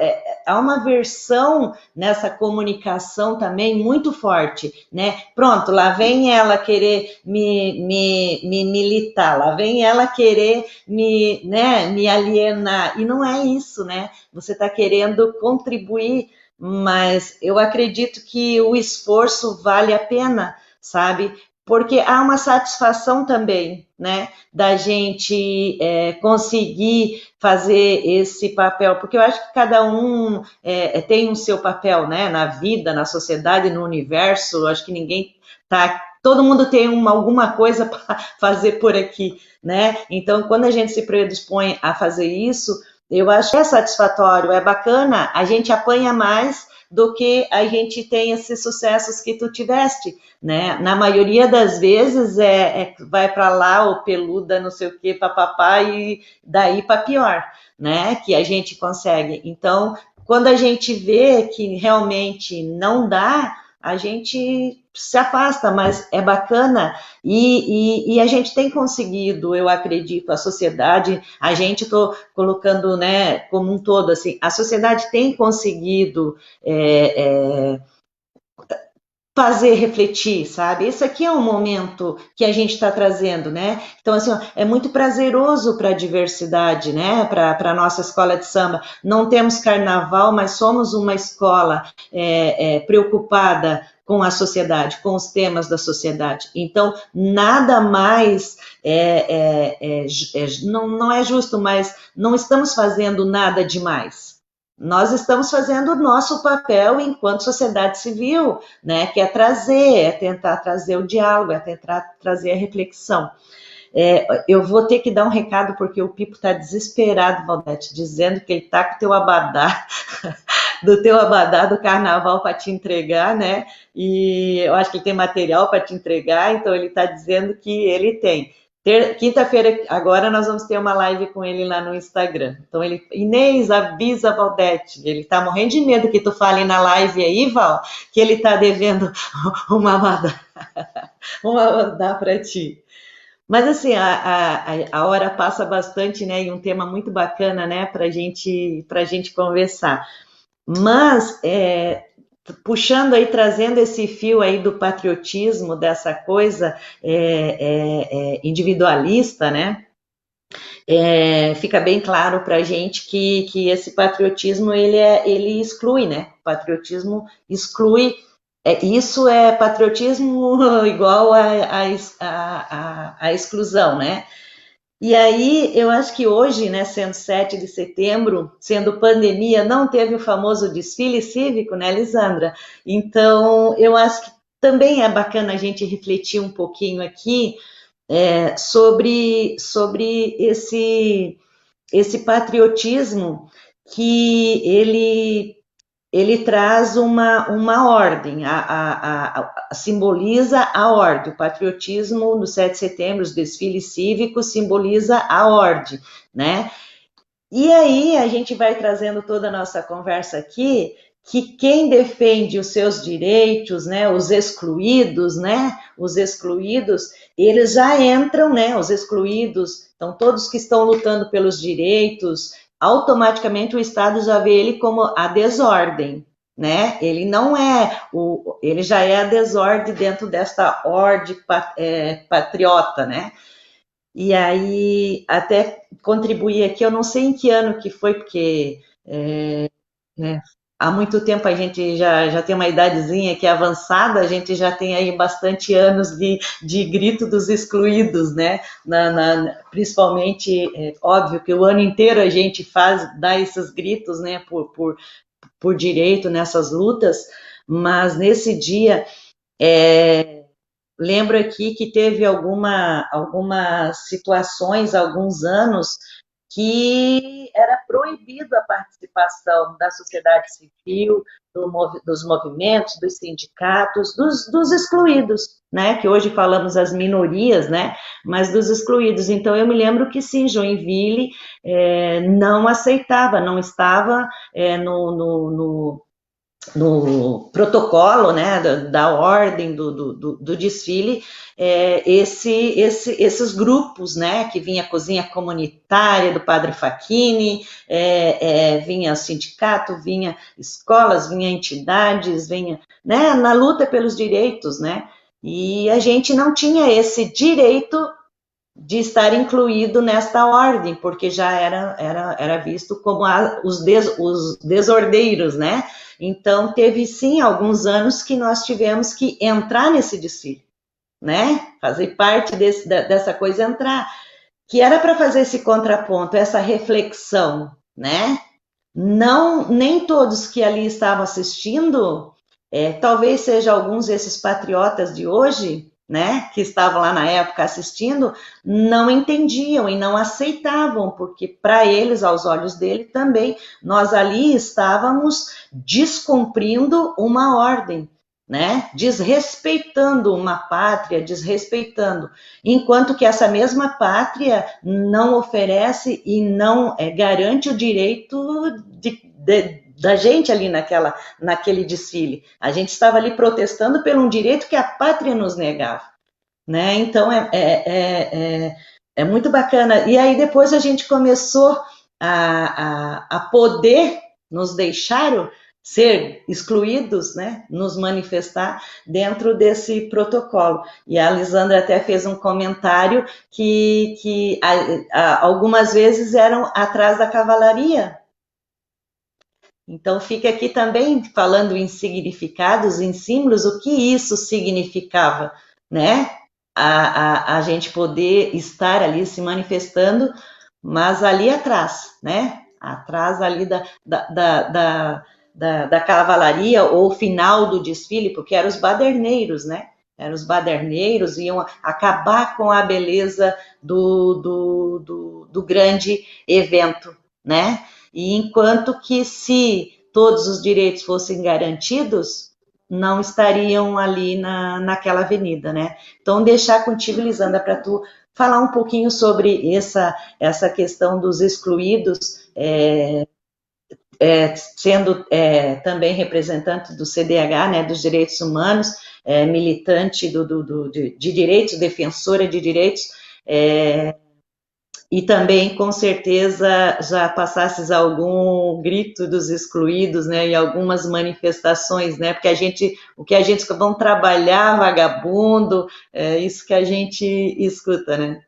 Há uma versão nessa comunicação também muito forte, né? Pronto, lá vem ela querer me militar, lá vem ela querer me alienar, e não é isso, né? Você está querendo contribuir, mas eu acredito que o esforço vale a pena, sabe? Porque há uma satisfação também, né, da gente conseguir fazer esse papel, porque eu acho que cada um tem o seu papel, né, na vida, na sociedade, no universo. Eu acho que ninguém tá, todo mundo tem alguma coisa para fazer por aqui, né? Então, quando a gente se predispõe a fazer isso, eu acho que é satisfatório, é bacana, a gente apanha mais do que a gente tem esses sucessos que tu tiveste, né? Na maioria das vezes vai para lá o peluda, não sei o que, papapá, e daí para pior, né? Que a gente consegue. Então, quando a gente vê que realmente não dá, a gente se afasta, mas é bacana e a gente tem conseguido, eu acredito, a sociedade, a gente, estou colocando, né, como um todo, assim, a sociedade tem conseguido fazer refletir, sabe? Esse aqui é um momento que a gente está trazendo, né? Então, assim, ó, é muito prazeroso para a diversidade, né? Para a nossa escola de samba. Não temos carnaval, mas somos uma escola preocupada com a sociedade, com os temas da sociedade. Então, nada mais não é justo, mas não estamos fazendo nada demais. Nós estamos fazendo o nosso papel enquanto sociedade civil, né, que é tentar trazer o diálogo, é tentar trazer a reflexão. Eu vou ter que dar um recado, porque o Pipo está desesperado, Valdete, dizendo que ele está com o teu abadá, do teu abadá do carnaval para te entregar, né, e eu acho que ele tem material para te entregar, então ele está dizendo que ele tem. Quinta-feira, agora nós vamos ter uma live com ele lá no Instagram. Então, Inês, avisa Valdete, ele tá morrendo de medo que tu fale na live aí, Val, que ele tá devendo uma mandar para ti. Mas, assim, a hora passa bastante, né, e um tema muito bacana, né, pra gente conversar. Mas, puxando aí, trazendo esse fio aí do patriotismo, dessa coisa individualista, né? Fica bem claro para a gente que esse patriotismo ele exclui, né? O patriotismo exclui. Isso é patriotismo igual a exclusão, né? E aí, eu acho que hoje, né, sendo 7 de setembro, sendo pandemia, não teve o famoso desfile cívico, né, Lisandra? Então, eu acho que também é bacana a gente refletir um pouquinho aqui sobre esse patriotismo que ele traz uma ordem, simboliza a ordem. O patriotismo no 7 de setembro, os desfiles cívicos, simboliza a ordem, né? E aí a gente vai trazendo toda a nossa conversa aqui, que quem defende os seus direitos, né, os excluídos, eles já entram, né, os excluídos, então todos que estão lutando pelos direitos, automaticamente o Estado já vê ele como a desordem, né? Ele não ele já é a desordem dentro desta ordem patriota, né? E aí, até contribuir aqui, eu não sei em que ano que foi, porque há muito tempo a gente já tem uma idadezinha que é avançada, a gente já tem aí bastante anos de grito dos excluídos, né? Principalmente, óbvio que o ano inteiro a gente dá esses gritos, né, por direito nessas lutas, mas nesse dia, lembro aqui que teve algumas situações, alguns anos, que era proibido a participação da sociedade civil, dos movimentos, dos sindicatos, dos excluídos, né? Que hoje falamos as minorias, né? Mas dos excluídos. Então, eu me lembro que sim, Joinville não aceitava, não estava no protocolo, né, da ordem do desfile, esses grupos, né, que vinha a cozinha comunitária do Padre Facchini, vinha sindicato, vinha escolas, vinha entidades, vinha, né, na luta pelos direitos, né, e a gente não tinha esse direito de estar incluído nesta ordem, porque já era visto como os desordeiros, né? Então, teve sim alguns anos que nós tivemos que entrar nesse desfile, né? Fazer parte dessa coisa, entrar, que era para fazer esse contraponto, essa reflexão, né? Não, nem todos que ali estavam assistindo, talvez seja alguns desses patriotas de hoje, né, que estavam lá na época assistindo, não entendiam e não aceitavam, porque para eles, aos olhos dele também, nós ali estávamos descumprindo uma ordem, né, desrespeitando uma pátria, desrespeitando, enquanto que essa mesma pátria não oferece e não garante o direito da gente ali naquele desfile. A gente estava ali protestando por um direito que a pátria nos negava, né? Então é muito bacana. E aí depois a gente começou a poder nos deixar ser excluídos, né, nos manifestar dentro desse protocolo. E a Lisandra até fez um comentário que algumas vezes eram atrás da cavalaria. Então fica aqui também falando em significados, em símbolos, o que isso significava, né? A gente poder estar ali se manifestando, mas ali atrás, né? Atrás ali da cavalaria ou final do desfile, porque eram os baderneiros, né? Eram os baderneiros, iam acabar com a beleza do grande evento, né? E enquanto que se todos os direitos fossem garantidos, não estariam ali naquela avenida, né? Então, deixar contigo, Lisandra, para tu falar um pouquinho sobre essa questão dos excluídos, sendo também representante do CDH, né, dos direitos humanos, militante de direitos, defensora de direitos, e também, com certeza, já passasses algum grito dos excluídos, né, em algumas manifestações, né, porque o que a gente vão trabalhar, vagabundo, é isso que a gente escuta, né?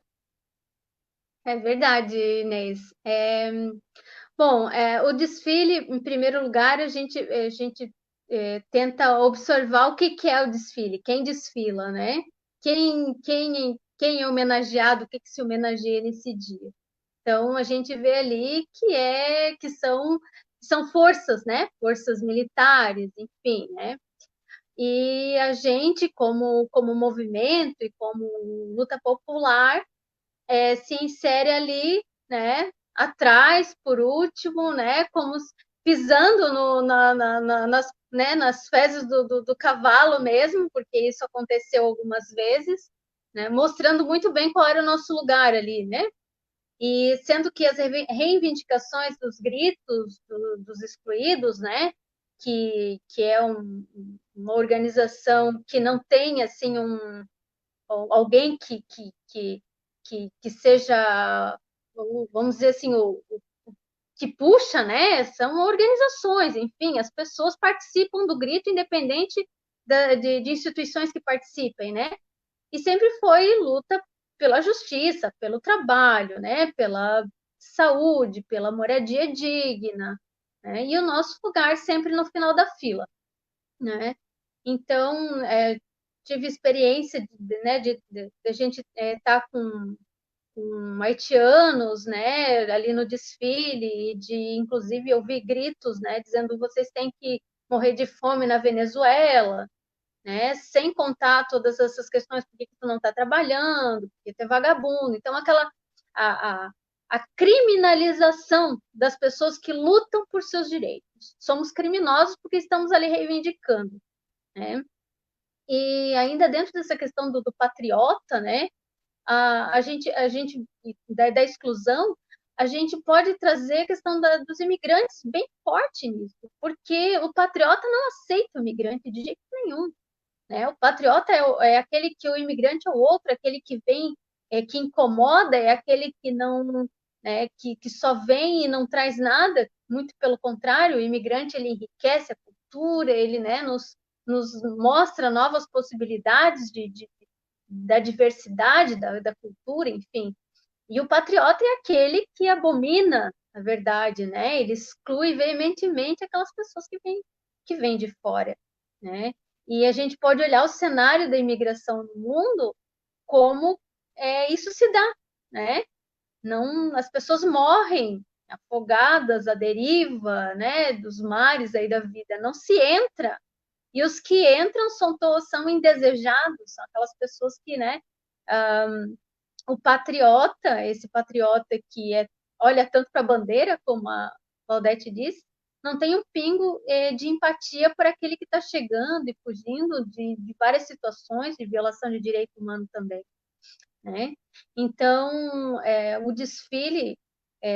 É verdade, Inês. Bom, o desfile, em primeiro lugar, a gente tenta observar o que é o desfile, quem desfila, né? Quem é homenageado, o que se homenageia nesse dia. Então, a gente vê ali que são forças, né? Forças militares, enfim, né? E a gente, como movimento e como luta popular, se insere ali, né? Atrás, por último, né? Como pisando nas fezes do cavalo mesmo, porque isso aconteceu algumas vezes, né? Mostrando muito bem qual era o nosso lugar ali, né? E sendo que as reivindicações dos gritos dos excluídos, né, que é uma organização que não tem assim alguém que seja, vamos dizer assim, que puxa, né, são organizações, enfim, as pessoas participam do grito independente de instituições que participem, né? E sempre foi luta pela justiça, pelo trabalho, né? Pela saúde, pela moradia digna, né? E o nosso lugar sempre no final da fila, né? Então, tive experiência de a gente estar com haitianos, né, ali no desfile, e de inclusive ouvir gritos, né, dizendo vocês têm que morrer de fome na Venezuela, né? Sem contar todas essas questões, por que tu não está trabalhando, por que tu é vagabundo. Então, a, a, a criminalização das pessoas que lutam por seus direitos. Somos criminosos porque estamos ali reivindicando, né? E ainda dentro dessa questão do patriota, né? A gente da exclusão, a gente pode trazer a questão dos imigrantes bem forte nisso, porque o patriota não aceita o imigrante de jeito nenhum, né? O patriota é aquele que o imigrante é o outro, aquele que vem, que incomoda, é aquele que não, né, que só vem e não traz nada, muito pelo contrário, o imigrante ele enriquece a cultura, ele, né, nos mostra novas possibilidades da diversidade da cultura, enfim. E o patriota é aquele que abomina a verdade, né? Ele exclui veementemente aquelas pessoas que vêm de fora, né? E a gente pode olhar o cenário da imigração no mundo como isso se dá, né? Não, as pessoas morrem afogadas à deriva, né? Dos mares aí da vida, não se entra. E os que entram são indesejados, são aquelas pessoas que, né? O patriota, esse patriota que olha tanto para a bandeira, como a Valdete disse, não tem um pingo de empatia por aquele que está chegando e fugindo de várias situações de violação de direito humano também, né? Então, o desfile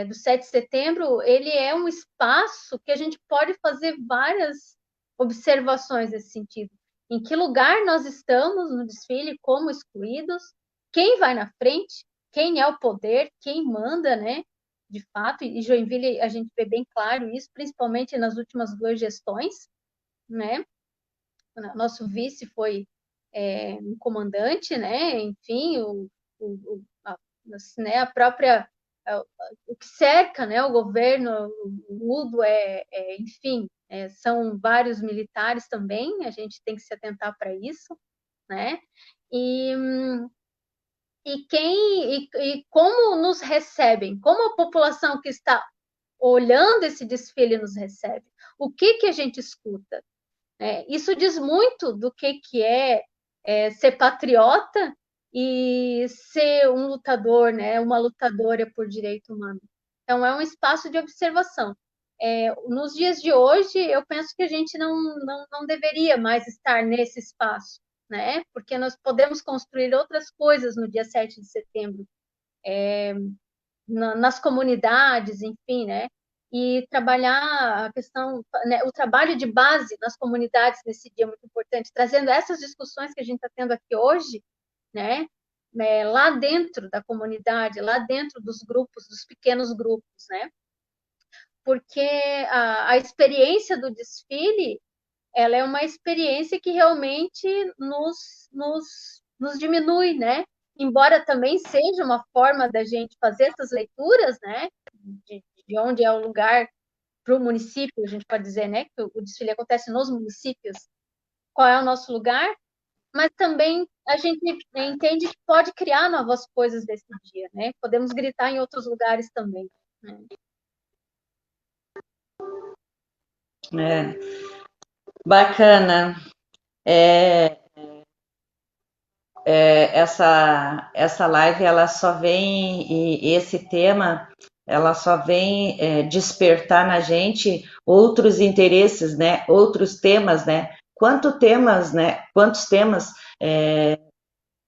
do 7 de setembro, ele é um espaço que a gente pode fazer várias observações nesse sentido. Em que lugar nós estamos no desfile como excluídos? Quem vai na frente? Quem é o poder? Quem manda, né? De fato, e Joinville a gente vê bem claro isso, principalmente nas últimas 2 gestões, né? Nosso vice foi um comandante, né? Enfim, né? A própria o que cerca, né? O governo, o UDO enfim, são vários militares também. A gente tem que se atentar para isso, né? E como nos recebem, como a população que está olhando esse desfile nos recebe, o que a gente escuta? Isso diz muito do que é ser patriota e ser um lutador, né? Uma lutadora por direito humano. Então, é um espaço de observação. Nos dias de hoje, eu penso que a gente não deveria mais estar nesse espaço, né? Porque nós podemos construir outras coisas no dia 7 de setembro, nas comunidades, enfim, né? E trabalhar a questão, né, o trabalho de base nas comunidades nesse dia é muito importante, trazendo essas discussões que a gente está tendo aqui hoje, né? Lá dentro da comunidade, lá dentro dos grupos, dos pequenos grupos, né? Porque a experiência do desfile, ela é uma experiência que realmente nos diminui, né? Embora também seja uma forma da gente fazer essas leituras, né? De onde é o lugar para o município, a gente pode dizer, né? Que o desfile acontece nos municípios, qual é o nosso lugar, mas também a gente entende que pode criar novas coisas desse dia, né? Podemos gritar em outros lugares também, né?
Bacana. Essa live, ela só vem, e esse tema, ela só vem despertar na gente outros interesses, né? Outros temas, né? Quantos temas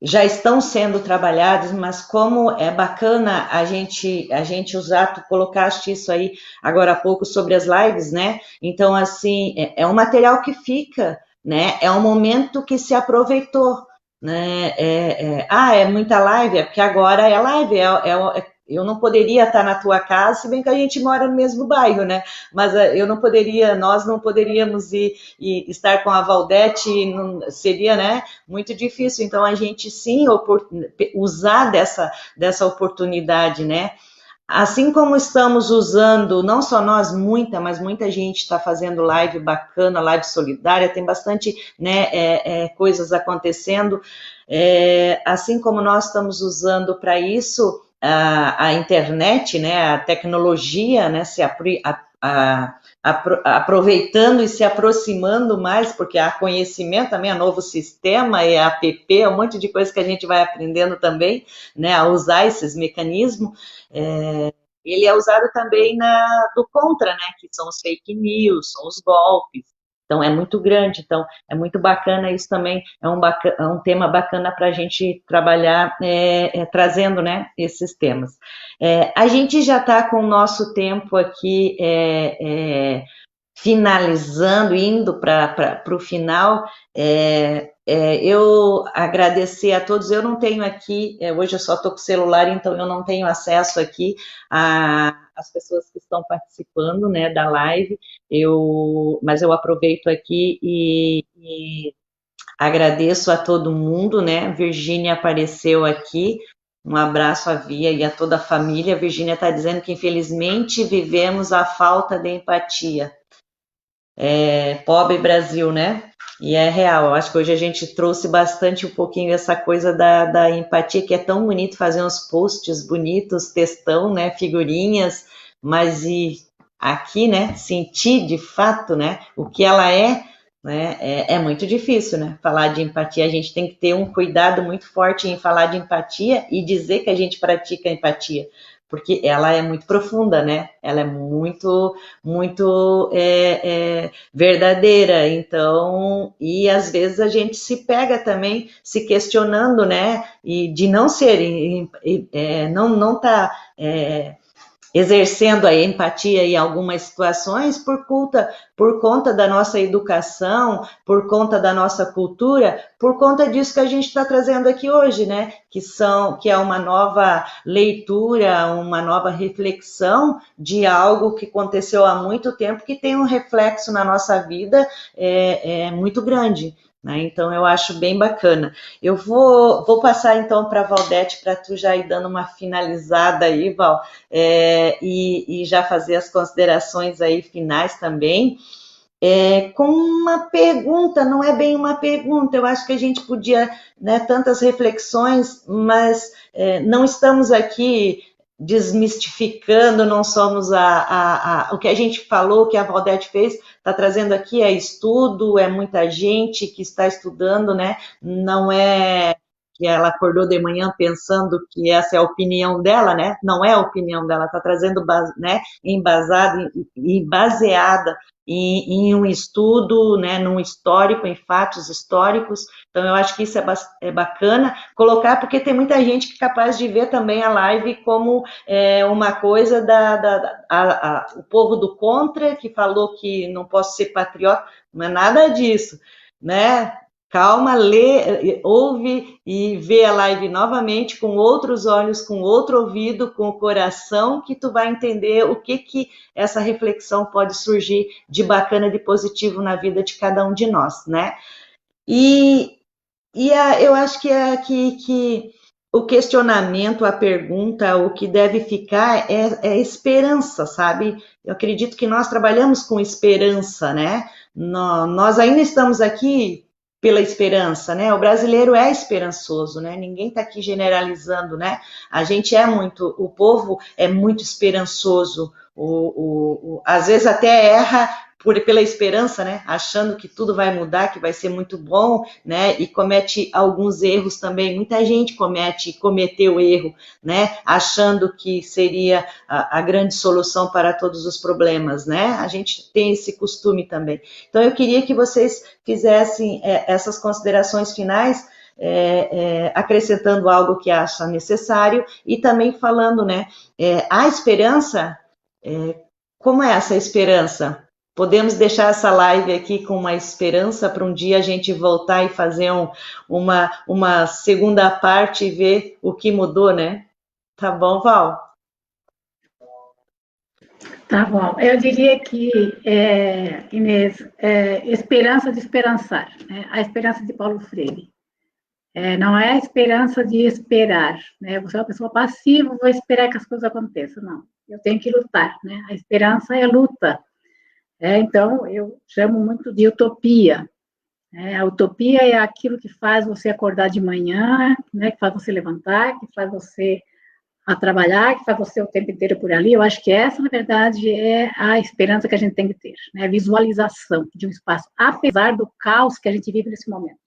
já estão sendo trabalhados, mas como é bacana a gente usar, tu colocaste isso aí agora há pouco sobre as lives, né? Então, assim, é um material que fica, né? É um momento que se aproveitou, né? É muita live, é porque agora é live, eu não poderia estar na tua casa, se bem que a gente mora no mesmo bairro, né? Mas nós não poderíamos estar com a Valdete, seria, né, muito difícil. Então, a gente sim usar dessa oportunidade, né? Assim como estamos usando, não só nós, mas muita gente está fazendo live bacana, live solidária, tem bastante, né, coisas acontecendo. Assim como nós estamos usando para isso a internet, né, a tecnologia, né, aproveitando e se aproximando mais, porque há conhecimento também, há novo sistema, é app, um monte de coisa que a gente vai aprendendo também, né, a usar esses mecanismos. Ele é usado também do contra, né, que são os fake news, são os golpes. Então, é muito grande, então, é muito bacana isso também, é um tema bacana para a gente trabalhar trazendo, né, esses temas. A gente já está com o nosso tempo aqui finalizando, indo para o final, eu agradecer a todos. Eu não tenho aqui, hoje eu só estou com o celular, então eu não tenho acesso aqui às pessoas que estão participando, né, da live, mas eu aproveito aqui e agradeço a todo mundo, né? Virgínia apareceu aqui. Um abraço à Via e a toda a família. A Virgínia está dizendo que, infelizmente, vivemos a falta de empatia. Pobre Brasil, né? E é real. Eu acho que hoje a gente trouxe bastante um pouquinho essa coisa da empatia, que é tão bonito fazer uns posts bonitos, textão, né? Figurinhas, mas e aqui, né? Sentir de fato, né? O que ela é, né? É muito difícil, né? Falar de empatia, a gente tem que ter um cuidado muito forte em falar de empatia e dizer que a gente pratica empatia, porque ela é muito profunda, né? Ela é muito, muito verdadeira. Então, e às vezes a gente se pega também se questionando, né? E de não ser, não tá exercendo a empatia em algumas situações por conta da nossa educação, por conta da nossa cultura, por conta disso que a gente está trazendo aqui hoje, né? Que é uma nova leitura, uma nova reflexão de algo que aconteceu há muito tempo, que tem um reflexo na nossa vida muito grande. Né? Então, eu acho bem bacana. Eu vou passar, então, para a Valdete, para tu já ir dando uma finalizada aí, Val, e já fazer as considerações aí finais também. Com uma pergunta, não é bem uma pergunta, eu acho que a gente podia, né, tantas reflexões, mas não estamos aqui desmistificando, não somos o que a gente falou, o que a Valdete fez, está trazendo aqui estudo, muita gente que está estudando, né? Não é que ela acordou de manhã pensando que essa é a opinião dela, né? Não é a opinião dela, está trazendo, né, embasada e baseada em um estudo, né, num histórico, em fatos históricos. Então, eu acho que isso é bacana colocar, porque tem muita gente que é capaz de ver também a live como uma coisa o povo do contra, que falou que não posso ser patriota, não é nada disso, né? Calma, lê, ouve e vê a live novamente com outros olhos, com outro ouvido, com o coração, que tu vai entender o que essa reflexão pode surgir de bacana, de positivo na vida de cada um de nós, né? Eu acho que o questionamento, a pergunta, o que deve ficar é esperança, sabe? Eu acredito que nós trabalhamos com esperança, né? Nós ainda estamos aqui pela esperança, né? O brasileiro é esperançoso, né? Ninguém está aqui generalizando, né? O povo é muito esperançoso, às vezes até erra pela esperança, né? Achando que tudo vai mudar, que vai ser muito bom, né? E comete alguns erros também. Muita gente cometeu erro, né? Achando que seria a grande solução para todos os problemas, né? A gente tem esse costume também. Então, eu queria que vocês fizessem essas considerações finais, acrescentando algo que acha necessário e também falando, né? A esperança, como é essa esperança? Podemos deixar essa live aqui com uma esperança para um dia a gente voltar e fazer uma segunda parte e ver o que mudou, né? Tá bom, Val?
Tá bom. Eu diria que, Inês, esperança de esperançar, né? A esperança de Paulo Freire. Não é a esperança de esperar, né? Você é uma pessoa passiva, vou esperar que as coisas aconteçam. Não, eu tenho que lutar, né? A esperança é luta. Então, eu chamo muito de utopia. A utopia é aquilo que faz você acordar de manhã, né, que faz você levantar, que faz você trabalhar, que faz você o tempo inteiro por ali. Eu acho que essa, na verdade, é a esperança que a gente tem que ter, né? A visualização de um espaço, apesar do caos que a gente vive nesse momento.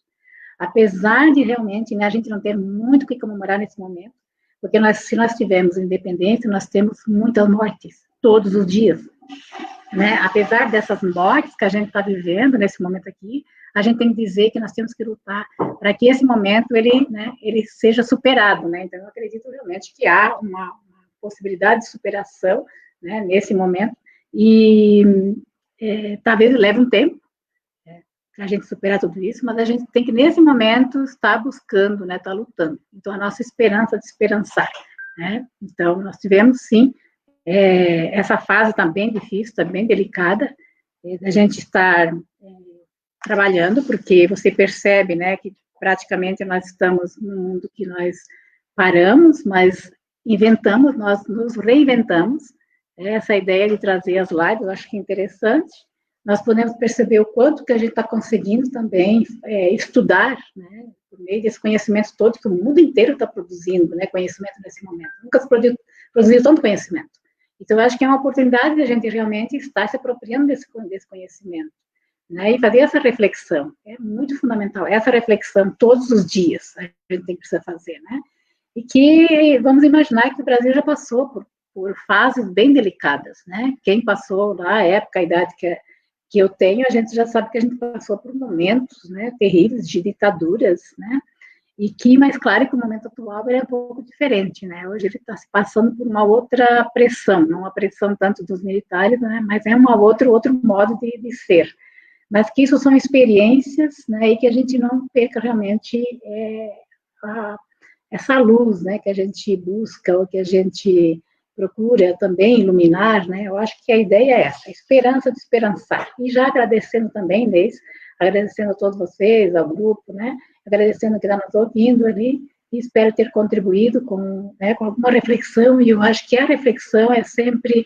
Apesar de realmente, né, a gente não ter muito o que comemorar nesse momento, porque se nós tivermos independência, nós temos muitas mortes, todos os dias. né? Apesar dessas mortes que a gente está vivendo nesse momento aqui, a gente tem que dizer que nós temos que lutar para que esse momento ele, né, ele seja superado, né? Então, eu acredito realmente que há uma possibilidade de superação, né, nesse momento, e talvez leve um tempo para a gente superar tudo isso, mas a gente tem que, nesse momento, estar buscando, né, estar lutando. Então, a nossa esperança de esperançar, né? Então, nós tivemos, sim, essa fase está bem difícil, está bem delicada, a gente estar trabalhando, porque você percebe, né, que praticamente nós estamos num mundo que nós paramos, mas inventamos, nós nos reinventamos. Essa ideia de trazer as lives, eu acho que é interessante. Nós podemos perceber o quanto que a gente está conseguindo também estudar, né, por meio desse conhecimento todo que o mundo inteiro está produzindo, né, conhecimento nesse momento. Nunca se produziu tanto conhecimento. Então, eu acho que é uma oportunidade de a gente realmente estar se apropriando desse conhecimento, né, e fazer essa reflexão. É muito fundamental, essa reflexão todos os dias a gente precisa fazer, né? E que vamos imaginar que o Brasil já passou por fases bem delicadas, né? Quem passou lá, a época, a idade que eu tenho, a gente já sabe que a gente passou por momentos, né, terríveis de ditaduras, né? E que, mais claro, que o momento atual é um pouco diferente, né? Hoje ele está se passando por uma outra pressão, não uma pressão tanto dos militares, né? Mas é outro modo de ser. Mas que isso são experiências, né? E que a gente não perca realmente essa luz, né? Que a gente busca, ou que a gente procura também iluminar, né? Eu acho que a ideia é essa, a esperança de esperançar. E já agradecendo também, Inês, agradecendo a todos vocês, ao grupo, né? Agradecendo que está nos ouvindo ali, e espero ter contribuído né, com alguma reflexão, e eu acho que a reflexão é sempre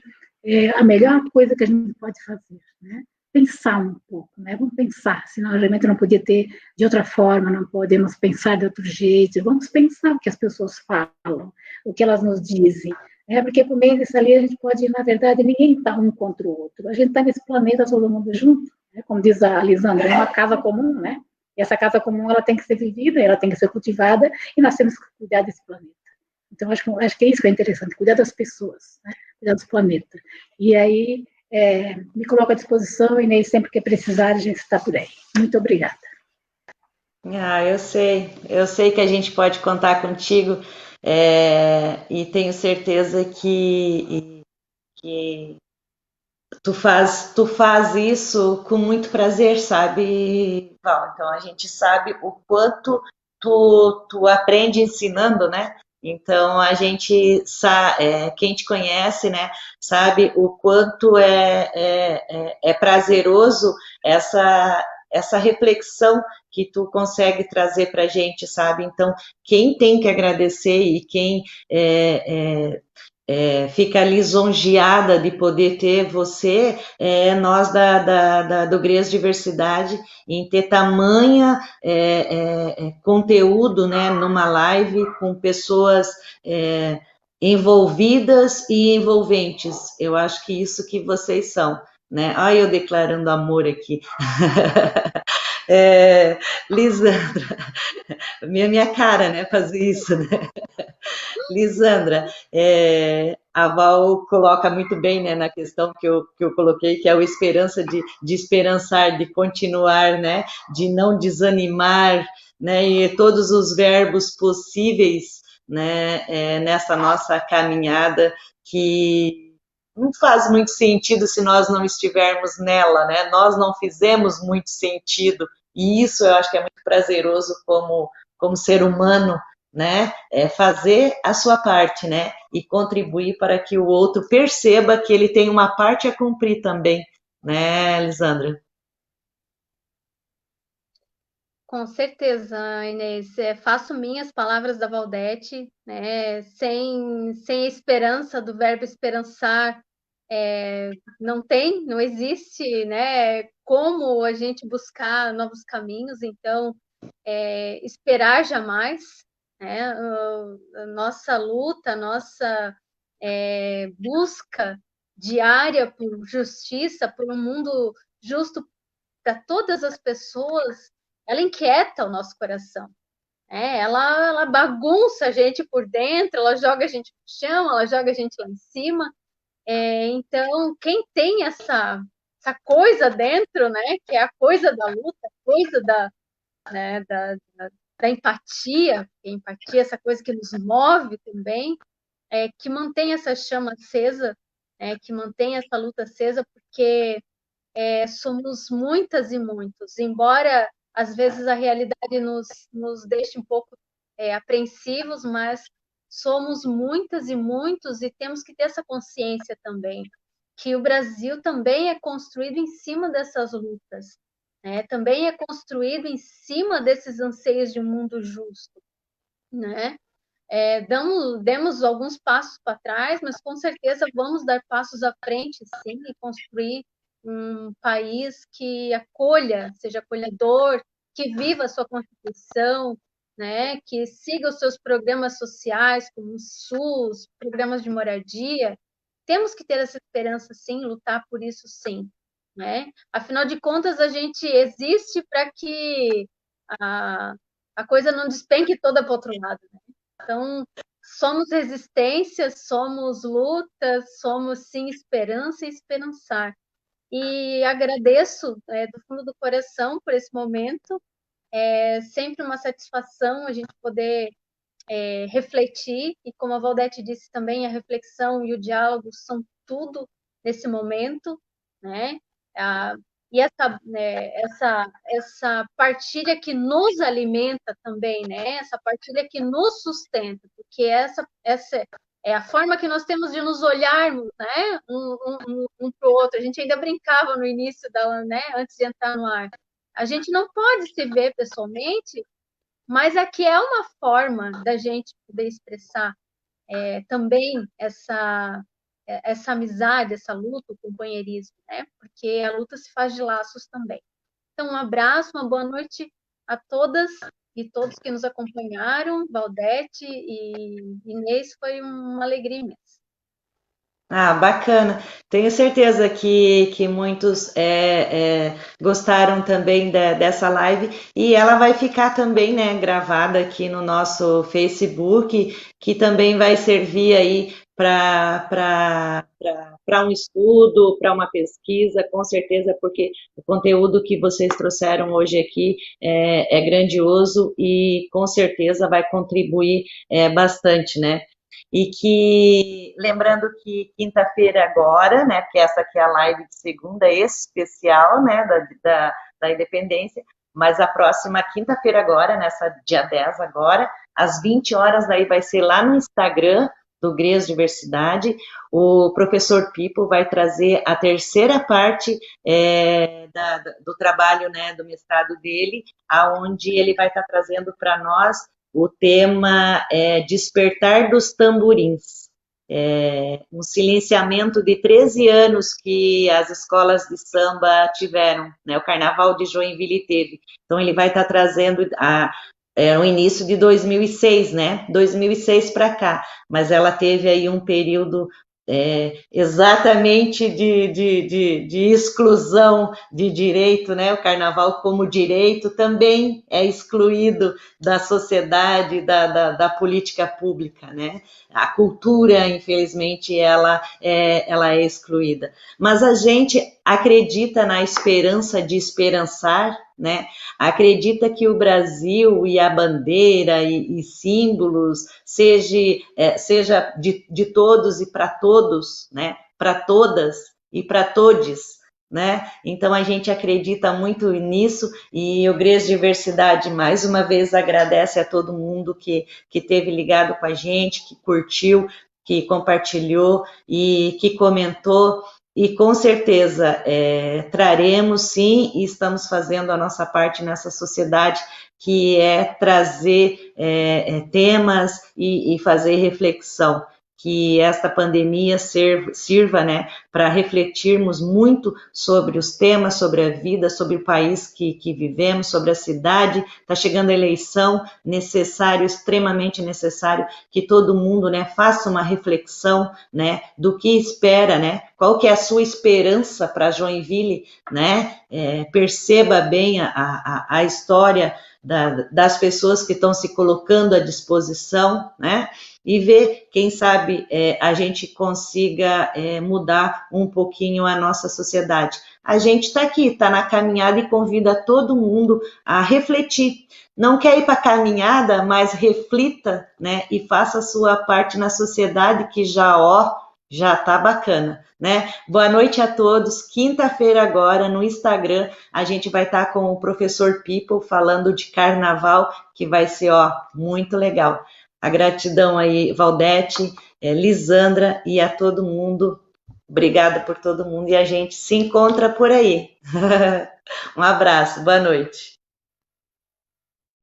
a melhor coisa que a gente pode fazer, né? Pensar um pouco, né? Vamos pensar, senão realmente não podia ter de outra forma, não podemos pensar de outro jeito, vamos pensar o que as pessoas falam, o que elas nos dizem, porque por meio disso ali a gente pode, na verdade, ninguém está um contra o outro, a gente está nesse planeta todo mundo junto, né? Como diz a Lisandra, é uma casa comum, né? E essa casa comum, ela tem que ser vivida, ela tem que ser cultivada, e nós temos que cuidar desse planeta. Então, acho que é isso que é interessante, cuidar das pessoas, né? Cuidar do planeta. E aí, me coloco à disposição, e nem sempre que precisar, a gente está por aí. Muito obrigada.
Eu sei que a gente pode contar contigo, e tenho certeza que tu faz isso com muito prazer, sabe, Val? Então a gente sabe o quanto tu aprende ensinando, né? Então a gente sabe, quem te conhece, né, sabe o quanto é prazeroso essa reflexão que tu consegue trazer para a gente, sabe? Então quem tem que agradecer e quem fica lisonjeada de poder ter você, nós do GRES Diversidade, em ter tamanha conteúdo, né, numa live com pessoas envolvidas e envolventes. Eu acho que isso que vocês são, né? Olha eu declarando amor aqui. Lisandra, minha cara, né, fazer isso, né? Lisandra, a Val coloca muito bem, né, na questão que eu coloquei, que é a esperança de esperançar, de continuar, né, de não desanimar, né, e todos os verbos possíveis, né, nessa nossa caminhada que não faz muito sentido se nós não estivermos nela, né, nós não fizemos muito sentido, e isso eu acho que é muito prazeroso como ser humano, né? Fazer a sua parte, né? E contribuir para que o outro perceba que ele tem uma parte a cumprir também, né, Lisandra?
Com certeza, Inês. Faço minhas palavras da Valdete, né? Sem a esperança do verbo esperançar, não existe, né? Como a gente buscar novos caminhos, então, esperar jamais, né? A nossa luta, a nossa busca diária por justiça, por um mundo justo para todas as pessoas, ela inquieta o nosso coração. Ela bagunça a gente por dentro, ela joga a gente no chão, ela joga a gente lá em cima, Então, quem tem essa coisa dentro, né, que é a coisa da luta, a coisa né, da empatia, a empatia, essa coisa que nos move também, que mantém essa chama acesa, que mantém essa luta acesa, porque somos muitas e muitos, embora às vezes a realidade nos deixe um pouco apreensivos, mas somos muitas e muitos e temos que ter essa consciência também, que o Brasil também é construído em cima dessas lutas, né? Também é construído em cima desses anseios de um mundo justo, né? Demos alguns passos para trás, mas com certeza vamos dar passos à frente, sim, e construir um país que acolha, seja acolhedor, que viva a sua Constituição, né, que siga os seus programas sociais, como o SUS, programas de moradia. Temos que ter essa esperança, sim, lutar por isso, sim. Né? Afinal de contas, a gente existe para que a coisa não despenque toda para o outro lado. Né? Então, somos resistência, somos lutas, somos, sim, esperança e esperançar. E agradeço do fundo do coração por esse momento. É sempre uma satisfação a gente poder refletir, e como a Valdete disse também, a reflexão e o diálogo são tudo nesse momento, né? E essa partilha que nos alimenta também, né? Essa partilha que nos sustenta, porque essa é a forma que nós temos de nos olharmos, né? Um para o outro. A gente ainda brincava no início né? Antes de entrar no ar. A gente não pode se ver pessoalmente, mas aqui é uma forma da gente poder expressar também essa amizade, essa luta, o companheirismo, né? Porque a luta se faz de laços também. Então, um abraço, uma boa noite a todas e todos que nos acompanharam. Valdete e Inês, foi uma alegria imensa.
Ah, bacana. Tenho certeza que muitos gostaram também dessa live, e ela vai ficar também, né, gravada aqui no nosso Facebook, que também vai servir aí para um estudo, para uma pesquisa, com certeza, porque o conteúdo que vocês trouxeram hoje aqui é grandioso e com certeza vai contribuir bastante, né? E que, lembrando que quinta-feira agora, né, porque essa aqui é a live de segunda especial, né, da independência, mas a próxima quinta-feira agora, nessa dia 10 agora, às 20 horas, daí vai ser lá no Instagram do GRES Diversidade, o professor Pipo vai trazer a terceira parte do trabalho, né, do mestrado dele, aonde ele vai estar trazendo para nós o tema é Despertar dos Tamborins, um silenciamento de 13 anos que as escolas de samba tiveram, né? O Carnaval de Joinville teve. Então, ele vai estar trazendo o início de 2006, né? 2006 para cá, mas ela teve aí um período exatamente de exclusão de direito, né? O carnaval como direito também é excluído da sociedade, da política pública, né? A cultura, infelizmente, ela é excluída. Mas a gente acredita na esperança de esperançar, né? Acredita que o Brasil e a bandeira e símbolos seja de todos e para todos, né? Para todas e para todes, né? Então a gente acredita muito nisso, e o GRES Diversidade mais uma vez agradece a todo mundo que esteve ligado com a gente, que curtiu, que compartilhou e que comentou. E com certeza traremos sim, e estamos fazendo a nossa parte nessa sociedade, que é trazer temas e fazer reflexão, que esta pandemia sirva, né, para refletirmos muito sobre os temas, sobre a vida, sobre o país que vivemos, sobre a cidade. Está chegando a eleição, necessário, extremamente necessário, que todo mundo, né, faça uma reflexão, né, do que espera, né, Qual que é a sua esperança para Joinville, né? Perceba bem a história das pessoas que estão se colocando à disposição, né? E ver, quem sabe, a gente consiga mudar um pouquinho a nossa sociedade. A gente está aqui, está na caminhada e convida todo mundo a refletir. Não quer ir para a caminhada, mas reflita, né? E faça a sua parte na sociedade, que já está bacana, né? Boa noite a todos. Quinta-feira agora, no Instagram, a gente vai estar com o professor People falando de carnaval, que vai ser, muito legal. A gratidão aí, Valdete, Lisandra e a todo mundo. Obrigada por todo mundo e a gente se encontra por aí. Um abraço, boa noite.